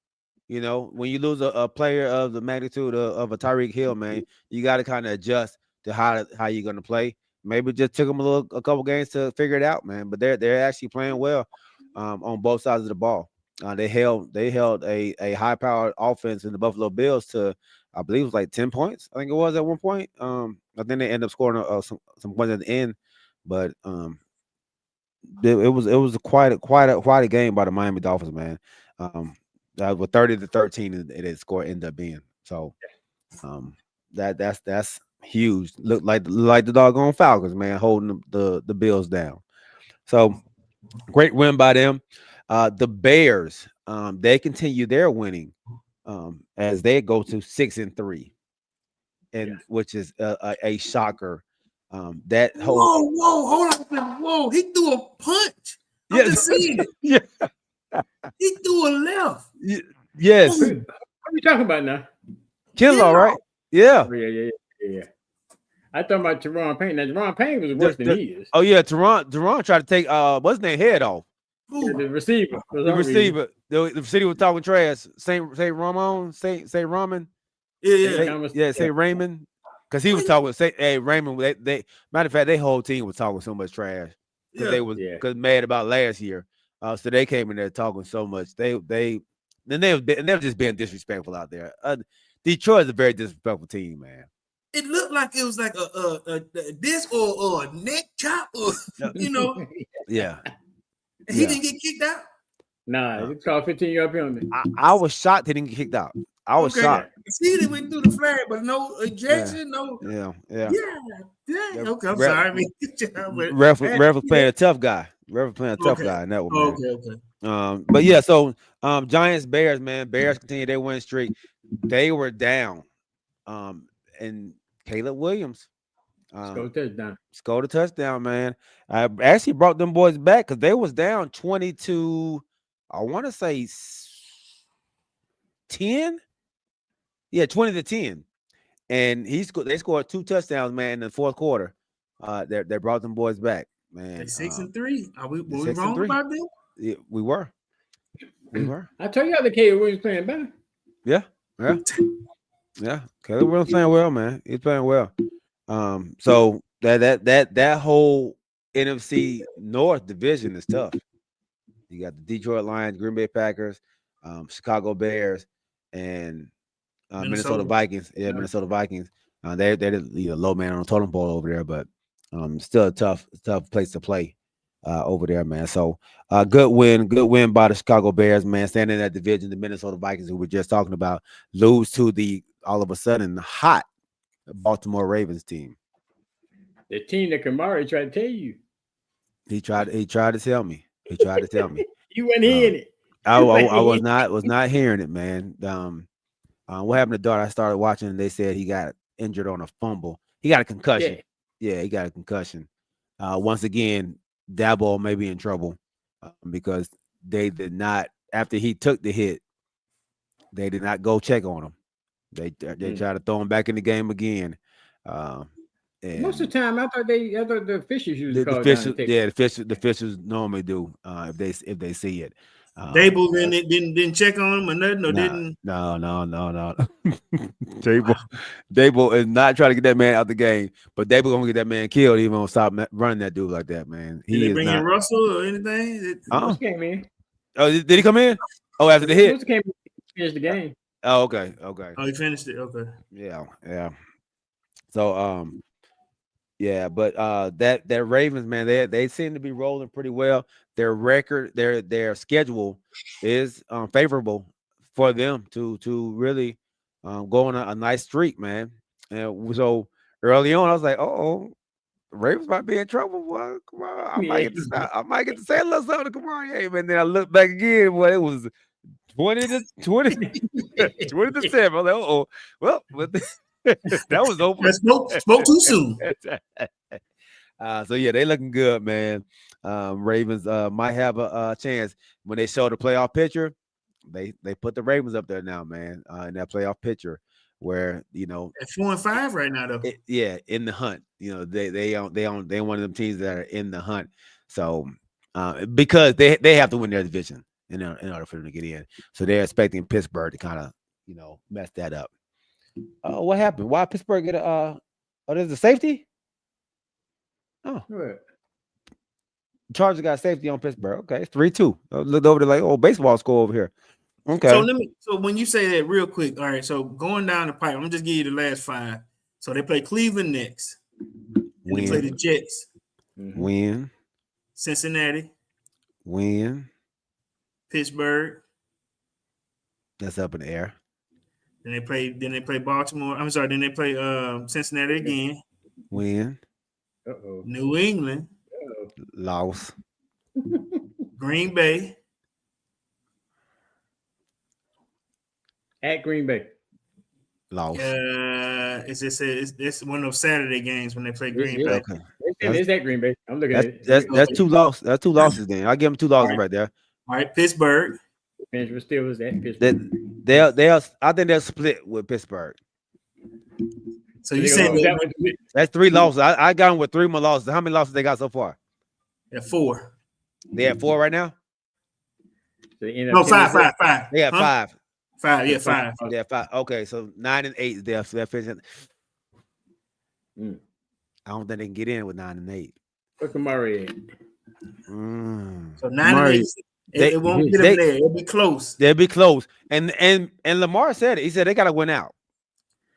S2: When you lose a player of the magnitude of a Tyreek Hill, man, you got to kind of adjust to how you're going to play. Maybe it just took them a couple games to figure it out, man. But they're actually playing well on both sides of the ball. They held a high powered offense in the Buffalo Bills to, I believe it was like 10 points. I think it was at one point. I think they ended up scoring some points at the end, but it was quite a game by the Miami Dolphins, man. With 30-13, it score ended up being. So that's huge. Look like the doggone Falcons, man, holding the Bills down. So great win by them. The Bears, they continue their winning as they go to 6-3, which is a shocker. That whole
S7: whoa, he threw a punch. I'm just seeing it.
S2: Yeah.
S7: He threw a left.
S2: Yes.
S4: What are we talking about now?
S2: Kinlaw, right? Yeah.
S4: Yeah. I thought about Teron Payne. Now Teron Payne was worse than he is.
S2: Oh yeah, Teron tried to take what's his name head off.
S4: The receiver.
S2: The receiver was talking trash. Saint Raymond. Yeah. Saint Raymond. Because he was talking. Hey Raymond. They matter of fact, their whole team was talking so much trash because they was mad about last year. So they came in there talking so much. They were just being disrespectful out there. Detroit is a very disrespectful team, man.
S7: It looked like it was like a disc or a neck chop, or
S2: Yeah.
S7: He didn't get kicked out.
S4: Nah, it's called 15-yard penalty.
S2: I was shocked he didn't get kicked out. I was shocked.
S7: See, they went through the flag, but no ejection, no.
S2: Yeah.
S7: Okay, I'm sorry.
S2: Ref was playing a tough guy. Ref was playing a tough guy in that one.
S7: Okay.
S2: But yeah, so Giants, Bears, man. Bears continue their win streak. They were down. And Caleb Williams scored a touchdown, man. I actually brought them boys back because they was down 20 I want to say 10. Yeah, 20-10. and they scored 2 touchdowns, man, in the fourth quarter. They brought them boys back, man.
S7: They 6-3. Were we
S2: 6-3.
S7: wrong about that?
S2: Yeah, we were.
S4: I told you how the Caleb Williams playing better.
S2: Yeah. Caleb Williams playing well, man. He's playing well. So that whole NFC North division is tough. You got the Detroit Lions, Green Bay Packers, Chicago Bears, and Minnesota Vikings. Yeah, Minnesota Vikings. They're the low man on the totem pole over there, but still a tough place to play over there, man. So good win by the Chicago Bears, man. Standing in that division, the Minnesota Vikings, who we were just talking about, lose to the all of a sudden hot Baltimore Ravens team.
S4: The team that Kamari tried to tell you.
S2: He tried to tell me.
S4: You weren't hearing it.
S2: I was not hearing it, man. What happened to Dart? I started watching, and they said he got injured on a fumble. He got a concussion. Yeah, he got a concussion. Once again, Dabo may be in trouble because they did not, after he took the hit, they did not go check on him. They tried to throw him back in the game again. And
S4: most of the time, I thought the officials usually call
S2: the officials normally do if they see it.
S7: Dable didn't check on him or nothing, or didn't.
S2: No. Dable is not trying to get that man out the game, but Dable gonna get that man killed. He won't stop running that dude like that, man.
S7: Did they bring in Russell or anything?
S4: Came in.
S2: Oh, did he come in? Oh, after the hit.
S4: Came in, finished the game.
S2: Oh, okay.
S7: Oh, he finished it. Okay.
S2: Yeah. So yeah, but that Ravens, man, they seem to be rolling pretty well. Their record, their schedule is favorable for them to really go on a nice streak, man. And so early on, I was like, Ravens might be in trouble. Boy. Come on, I might get to say a little something to Kamari. Hey, man. Then I looked back again, boy, it was 20 to 7. I was like, well, but that was open.
S7: Spoke too soon.
S2: So yeah, they looking good, man. Ravens might have a chance when they show the playoff picture. They put the Ravens up there now, man, in that playoff picture where at
S7: 4-5 right now, though.
S2: In the hunt. They one of them teams that are in the hunt. So because they have to win their division in order for them to get in. So they're expecting Pittsburgh to kind of mess that up. What happened? Why Pittsburgh get there's a safety? Oh,
S4: right.
S2: Chargers got safety on Pittsburgh. Okay, it's 3-2. Looked over there like, baseball score over here. Okay.
S7: So when you say that real quick, all right. So going down the pipe, I'm just give you the last 5. So they play Cleveland next. They play the Jets.
S2: Win.
S7: Cincinnati.
S2: Win.
S7: Pittsburgh.
S2: That's up in the air.
S7: Then they play Baltimore. I'm sorry. Then they play Cincinnati again.
S2: Win.
S7: New England.
S2: Loss.
S7: Green Bay.
S4: At Green Bay.
S2: Loss.
S7: It's one of those Saturday games when they play Green Bay.
S2: Okay.
S4: It's at Green Bay. I'm looking at it.
S2: That's 2 losses. That's 2 losses then. I'll give them 2 losses right there.
S7: All right, Pittsburgh.
S4: Pittsburgh still was at Pittsburgh.
S2: I think they'll split with Pittsburgh.
S7: So you saying
S2: that's 3 losses. I got them with 3 more losses. How many losses they got so far?
S7: At 4.
S2: They at 4 right now?
S4: So
S7: no, 5.
S2: They got 5.
S7: 5, yeah, 5.
S2: Yeah, 5. Okay, so 9 and 8 they're finishing. I don't think they can get in with 9 and 8.
S4: Look at Murray.
S7: So 9 and 8. It won't get them there. It'll be close.
S2: They'll be close. And Lamar said it. He said they gotta win out.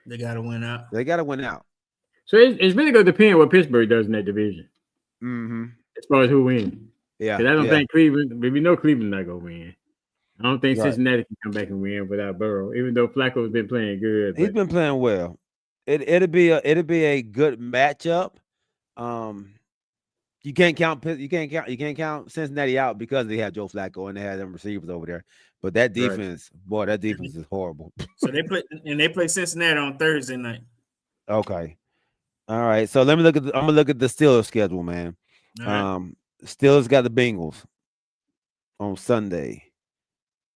S7: They gotta win out.
S4: So it's really gonna depend what Pittsburgh does in that division. As far as who wins.
S2: Yeah.
S4: Because I don't think Cleveland, we know Cleveland not gonna win. I don't think Cincinnati can come back and win without Burrow, even though Flacco's been playing good.
S2: He's been playing well. It'll be a good matchup. You can't count Cincinnati out because they have Joe Flacco and they have them receivers over there. But that defense, that defense is horrible.
S7: So they play Cincinnati on Thursday night.
S2: Okay. All right. So I'm gonna look at the Steelers schedule, man. Right. Steelers got the Bengals on Sunday.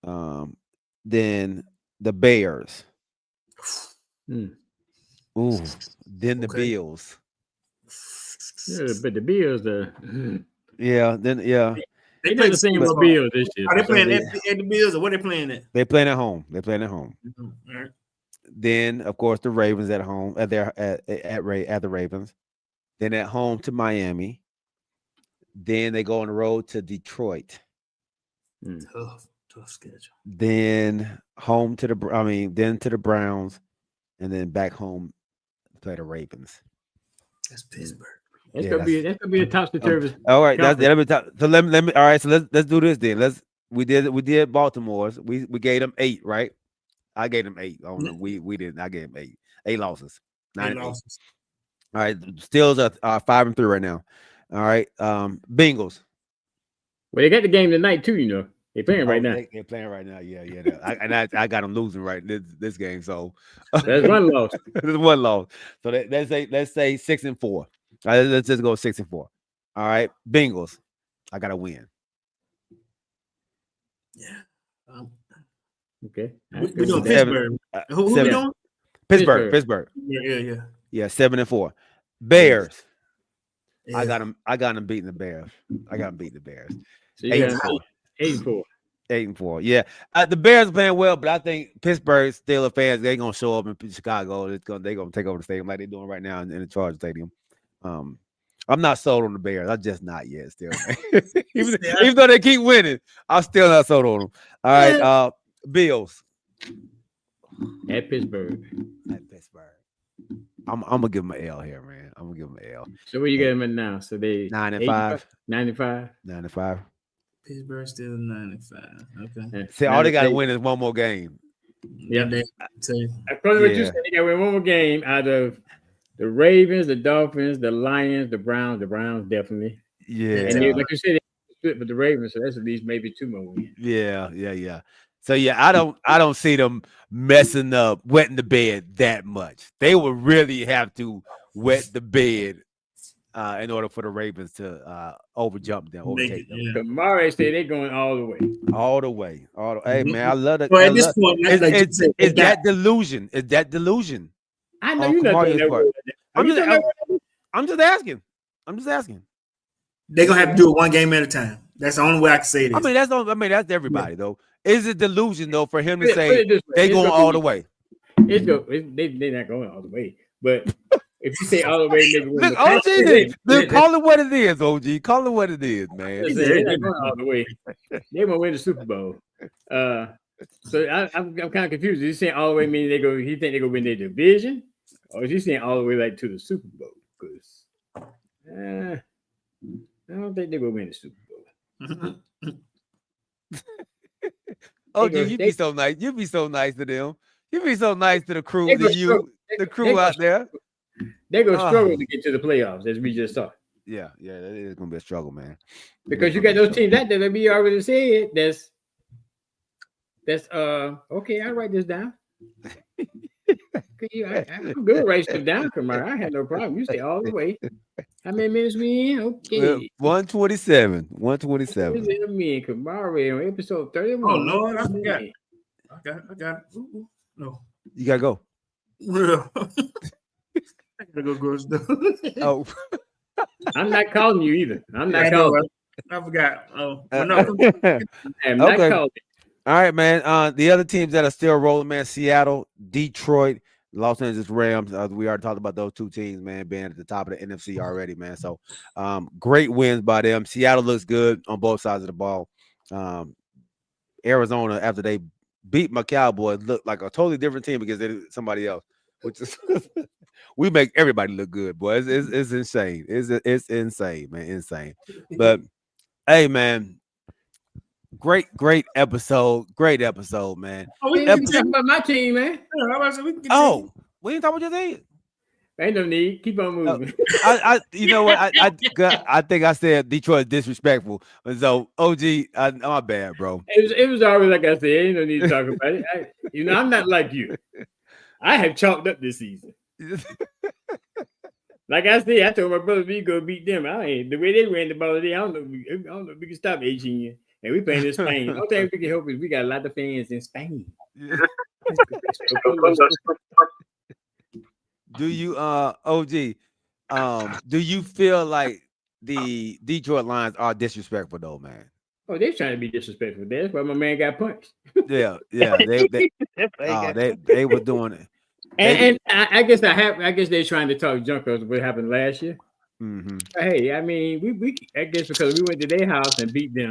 S2: Then the Bears. Ooh, then the
S7: Okay.
S2: Bills.
S4: Yeah, but the Bills,
S2: Yeah, then yeah.
S7: They
S4: they
S7: play
S4: done the same
S7: Bills.
S4: with Bills this year.
S7: Are they
S4: for some
S7: playing
S4: reason.
S7: at the Bills or what they playing at?
S2: They playing at home. They playing at home.
S7: All right.
S2: Then, of course, the Ravens at home at the Ravens. Then at home to Miami. Then they go on the road to Detroit.
S7: Tough schedule.
S2: Then home to then to the Browns, and then back home to play the Ravens.
S7: That's Pittsburgh.
S4: That's
S2: Yeah,
S4: gonna be a topsy turvy.
S2: All right, let me. All right, so let's do this then. We did Baltimore's. We gave them 8, right? I gave them 8. I don't know. We didn't. I gave them 8. 8 losses. 9 and 8.
S7: Losses.
S2: All right, Steelers are 5-3 right now. All right, Bengals.
S4: Well, they got the game tonight too. You know, they're playing right now.
S2: They're playing right now. Yeah. I got them losing right this game. So
S4: That's one loss.
S2: There's one loss. So let's say 6-4. All right, let's just go 6-4. All right, Bengals. I got to win.
S7: Yeah.
S4: Okay.
S7: We doing Pittsburgh. Who we doing?
S2: Pittsburgh.
S7: Yeah.
S2: 7-4. Bears.
S7: Yeah.
S2: I got them beating the Bears.
S4: So you got 8-4.
S2: 8-4. Yeah. The Bears are playing well, but I think Pittsburgh Steelers fans, they're gonna show up in Chicago. They're gonna take over the stadium like they're doing right now in the Charger Stadium. I'm not sold on the Bears. I'm just not yet still. even though they keep winning, I'm still not sold on them. All right, Bills.
S4: At Pittsburgh.
S2: I'm gonna give them an L here, man. I'm gonna give them an L.
S4: So where you got them at now? So they
S2: 9-5.
S4: 95.
S7: Pittsburgh still 95. Okay.
S2: See, all they gotta win is one more game.
S4: Yeah.
S7: According
S4: to what you said, they got to win one more game out of the Ravens, the Dolphins, the Lions, the Browns. The Browns definitely.
S2: Yeah.
S4: And like you said, they split with the Ravens, so that's at least maybe 2 more wins.
S2: Yeah. So I don't see them messing up, wetting the bed that much. They would really have to wet the bed in order for the Ravens to overtake them.
S4: Kamara said they're going all the way.
S2: All the way. Hey man, I love it.
S7: Well, at this point,
S2: is that delusion? Is that delusion?
S4: I know you're not doing that.
S2: I'm just asking.
S7: They're gonna have to do it one game at a time. That's the only way I can say this.
S2: That's everybody though. Is it delusion though for him to say they going all the way?
S4: They're not going all the way. But if you say all the way,
S2: look, call it what it is, OG. Call it what it is, man.
S4: They're not going all the way. They're gonna win the Super Bowl. So I'm kind of confused. Is he saying all the way meaning he think they're gonna win their division? Or is he saying all the way like to the Super Bowl? Because I don't think they're gonna win the Super Bowl.
S2: You'd be so nice. You'd be so nice to them. You'd be so nice to the crew, the crew out there.
S4: They're gonna struggle to get to the playoffs, as we just saw.
S2: Yeah, it is gonna be a struggle, man.
S4: Because you got those teams out there that we already said. That's okay. I'll write this down. I'm good writing it down, Kamara. I had no problem. You say all the way. How many minutes we in? Okay.
S2: 127. 127.
S4: Me and Kamara on episode 31.
S7: Oh Lord, I forgot. I got it. No.
S2: You gotta go.
S7: I gotta go grocery
S2: store.
S4: I'm not calling you either. I'm not calling.
S7: I forgot.
S4: I'm not calling.
S2: All right, man. The other teams that are still rolling, man, Seattle, Detroit, Los Angeles Rams. We already talked about those two teams, man, being at the top of the NFC already, man. So great wins by them. Seattle looks good on both sides of the ball. Arizona, after they beat my Cowboys, looked like a totally different team because they did somebody else, which is we make everybody look good, boy. It's insane. It's insane, man. Insane. But hey, man. Great episode. Great episode, man.
S4: We didn't talk about my team, man.
S2: We didn't talk about your team.
S4: Ain't no need. Keep on moving.
S2: You know what? I think I said Detroit is disrespectful. So OG, my bad, bro.
S4: It was always like I said. Ain't no need to talk about it. I'm not like you. I have chalked up this season. Like I said, I told my brother we go beat them. The way they ran the ball today, I don't know if we can stop 18. And we playing in Spain. The only thing we can help is we got a lot of fans in Spain.
S2: Do you OG? Do you feel like the Detroit Lions are disrespectful though, man?
S4: Oh, they're trying to be disrespectful. That's why my man got punched.
S2: Yeah, they were doing it.
S4: And I guess they're trying to talk junk of what happened last year.
S2: Mm-hmm.
S4: Hey, I mean, I guess because we went to their house and beat them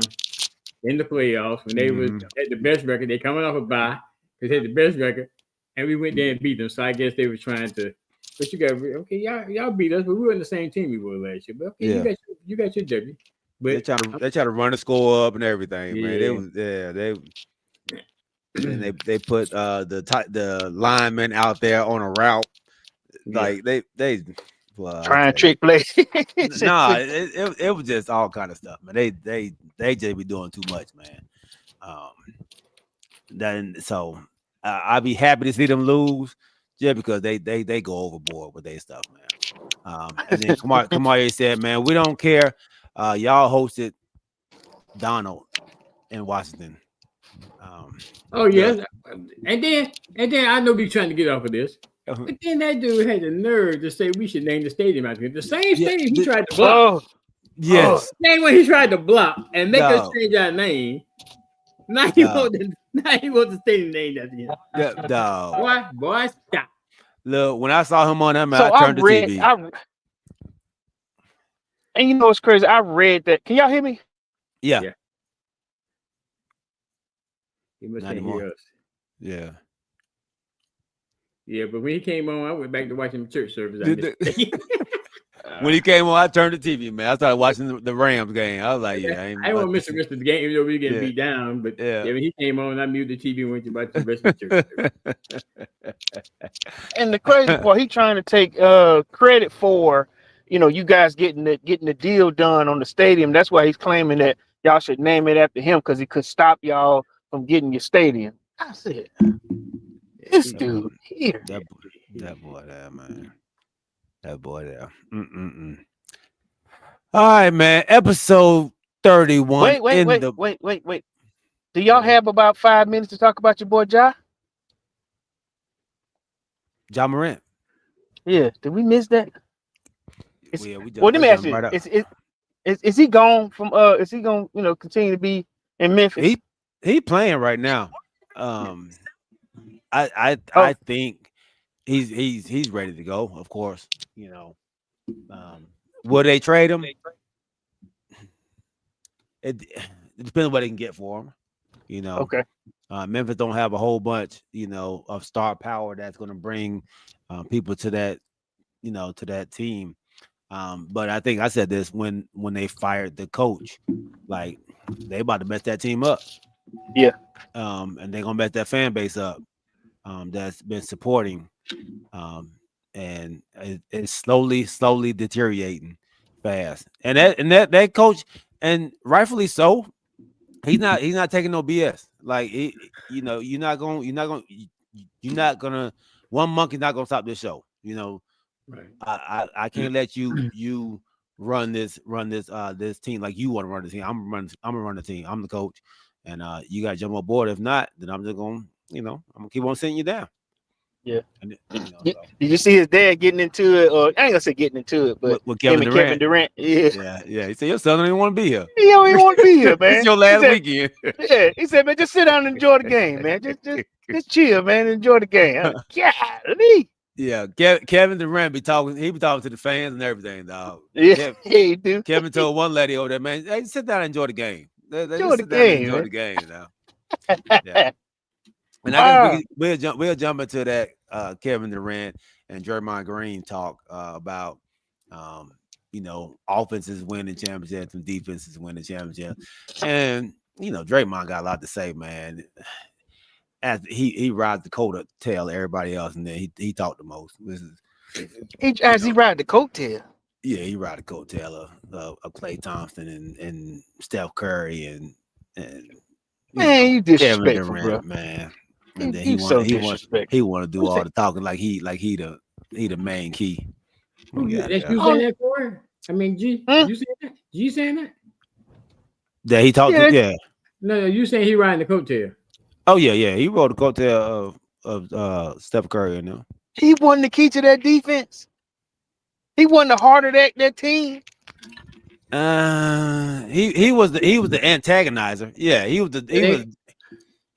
S4: in the playoffs when they was at the best record. They coming off a bye because they had the best record, and we went there and beat them. So I guess they were trying to. But you got okay, y'all beat us, but we were in the same team we were last year. But okay, you got your W. But
S2: they try to run the score up and everything, man. They put the linemen out there on a route, like they
S8: trying trick play.
S2: Nah, it was just all kind of stuff, man. They just be doing too much, man. I'd be happy to see them lose, just because they go overboard with their stuff, man. And then Kamari said, man, we don't care. Y'all hosted Donald in Washington.
S4: and then I know we trying to get off of this, but then that dude had the nerve to say we should name the stadium out here. The same stadium he tried to block.
S2: Yes,
S4: same way he tried to block and make us change our name. Now he wants the stadium named after him. Boy, stop.
S2: Look, when I saw him on that, man, I turned the TV.
S8: And you know what's crazy? I read that. Can y'all hear me?
S2: Yeah.
S4: He must can't hear us.
S2: Yeah.
S4: Yeah, but when he came on, I went back to watching the church service.
S2: When he came on, I turned the TV, man. I started watching the Rams game. I was like, I
S4: ain't want to miss the rest of the game, even though we were getting beat down. But when he came on, I muted the TV and went to watch the rest of the church service.
S8: And the crazy part, he trying to take credit for, you guys getting the deal done on the stadium. That's why he's claiming that y'all should name it after him, because he could stop y'all from getting your stadium. I said, this dude here.
S2: That boy there, man. That boy there. All right, man. Episode 31.
S8: Wait. Do y'all have about 5 minutes to talk about your boy Ja
S2: Morant?
S8: Yeah. Did we miss that?
S2: Let
S8: me ask you. Is he gone from? Is he going to continue to be in Memphis?
S2: He playing right now. I think he's ready to go. Of course, will they trade him? It depends what they can get for him.
S8: Okay.
S2: Memphis don't have a whole bunch, of star power that's going to bring people to that, to that team. But I think I said this when they fired the coach, like they about to mess that team up.
S8: Yeah.
S2: And they're gonna mess that fan base up. That's been supporting. And it's slowly deteriorating fast. And that coach, and rightfully so, he's not taking no BS. Like you're not gonna one monkey's not gonna stop this show.
S4: Right.
S2: I can't let you run this team like you want to run the team. I'm gonna run the team. I'm the coach, and you got to jump on board. If not, then I'm just gonna I'm gonna keep on sending you down.
S8: Yeah. Did you see his dad getting into it? Or I ain't gonna say getting into it, but
S2: with Kevin
S8: Durant. Yeah.
S2: He said your son don't even want to be here.
S8: He don't even want to be here, man.
S2: It's your last weekend.
S8: Yeah. He said, man, just sit down and enjoy the game, man. Just chill, man. Enjoy the game. Golly.
S2: Yeah, Kevin Durant be talking to the fans and everything, dog.
S8: Yeah, he do.
S2: Kevin told one lady over there, man, hey, sit down and enjoy the game.
S8: Enjoy the
S2: game now. Yeah. And I guess we'll jump into that Kevin Durant and Draymond Green talk about offenses winning championships and defenses winning championships. And Draymond got a lot to say, man. As he rides the coattail everybody else, and then he talked the most.
S8: He ride the coattail.
S2: Yeah, he ride the coattail of Klay Thompson and Steph Curry and
S8: man, you disrespectful,
S2: Durant,
S8: bro.
S2: Man. And then he want to do all the talking like he the main key.
S4: That's you saying that for? I mean, you saying that? You saying that?
S2: That he talked to? Yeah.
S4: No, you saying he riding the coattail?
S2: Oh yeah. He rode the coattail of Steph Curry,
S8: He wasn't the key to that defense. He wasn't the heart of that team.
S2: He was the antagonizer. Yeah, he was the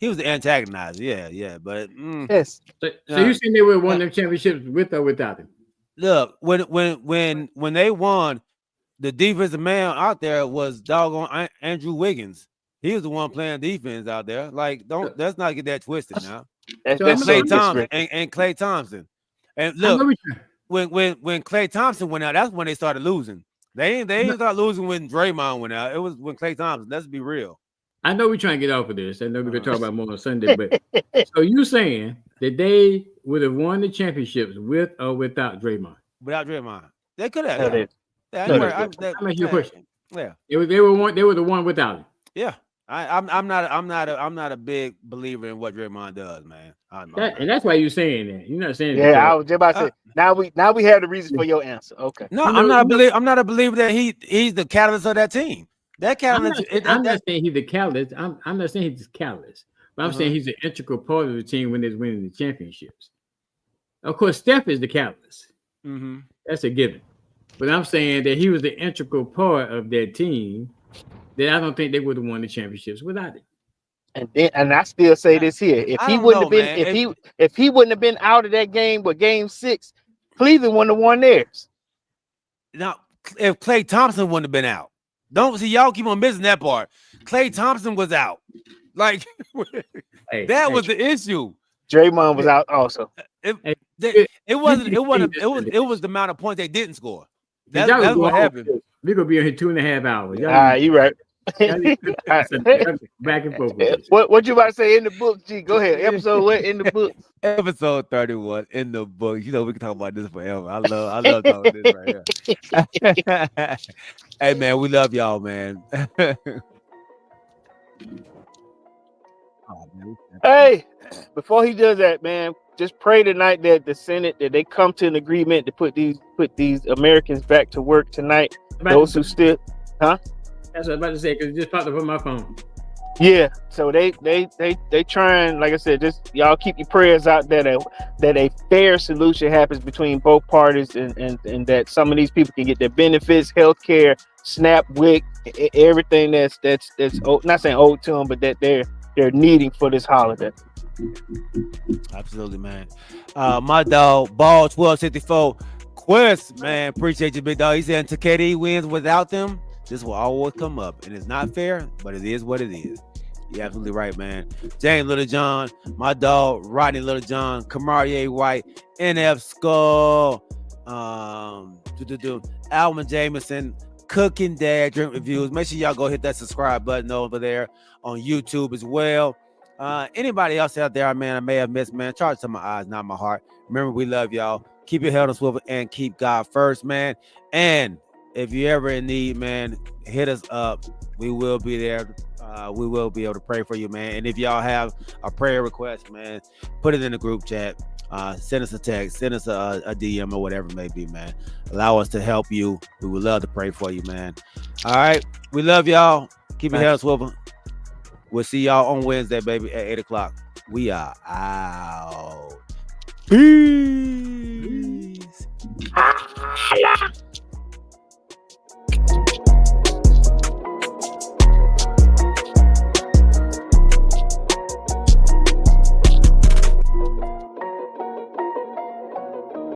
S2: antagonizer. Yeah. But
S8: Yes.
S4: So you saying they would have won them championships with or without him?
S2: look, when they won, the defensive man out there was doggone Andrew Wiggins. He was the one playing defense out there. Like, let's not get that twisted now.
S8: That's
S2: Klay Thompson and Klay Thompson. And look, when Klay Thompson went out, that's when they started losing. They didn't start losing when Draymond went out. It was when Klay Thompson. Let's be real.
S4: I know we're trying to get off of this. I know we're gonna talk about more on Sunday, but so you saying that they would have won the championships with or without Draymond?
S2: Without Draymond, they could have.
S4: I'm asking you a question.
S2: Yeah,
S4: they were the one without him.
S2: Yeah. I'm not a big believer in what Draymond does, man.
S4: And that's why you're saying that. You're not saying
S8: yeah. I was just about to say. Now we have the reason for your answer. Okay.
S2: No, I'm not a believer that he's the catalyst of that team. That catalyst.
S4: I'm not saying he's the catalyst. I'm not saying he's the catalyst, but I'm saying he's an integral part of the team when they're winning the championships. Of course, Steph is the catalyst.
S2: Mm-hmm.
S4: That's a given. But I'm saying that he was the integral part of their team. That I don't think they would have won the championships without it.
S8: And I still say this here: if he wouldn't have been out of that game with Game 6, Cleveland wouldn't have won theirs.
S2: Now, if Klay Thompson wouldn't have been out, don't see y'all keep on missing that part. Klay Thompson was out, like that was the issue.
S8: Draymond was out also.
S2: It was the amount of points they didn't score. That's what happened.
S4: We're gonna be in here 2.5 hours.
S8: You right.
S4: Back and forth.
S8: What you about to say in the book, G? Go ahead. Episode what in the book?
S2: Episode 31 in the book. You know, we can talk about this forever. I love talking this right here. Hey man, we love y'all, man.
S8: Hey, before he does that, man, just pray tonight that the Senate that they come to an agreement to put these Americans back to work tonight. Those who still,
S4: That's what I was about to say because it just popped up on my phone.
S8: Yeah, so they trying, like I said, just y'all keep your prayers out that a fair solution happens between both parties and that some of these people can get their benefits, health care, SNAP, WIC, everything that's not saying owed to them, but that they're needing for this holiday.
S2: Absolutely, man. My dog, Ball 1264, Quest, man, appreciate you, big dog. He said KD wins without them, this will always come up, and it's not fair, but it is what it is. You're absolutely right, man. James Little John, my dog, Rodney Little John, Kamarie White, NF Skull, Alvin Jameson, Cooking Dad Drink Reviews. Make sure y'all go hit that subscribe button over there on YouTube as well. Anybody else out there, man, I may have missed, man, charge to my eyes, not my heart. Remember, we love y'all. Keep your head on swivel and keep God first, man. And if you ever in need, man, hit us up. We will be there. We will be able to pray for you, man. And if y'all have a prayer request, man, put it in the group chat. Send us a text, send us a DM or whatever it may be, man. Allow us to help you. We would love to pray for you, man. All right. We love y'all. Keep your head on swivel. We'll see y'all on Wednesday, baby, at 8 o'clock. We are out. Peace.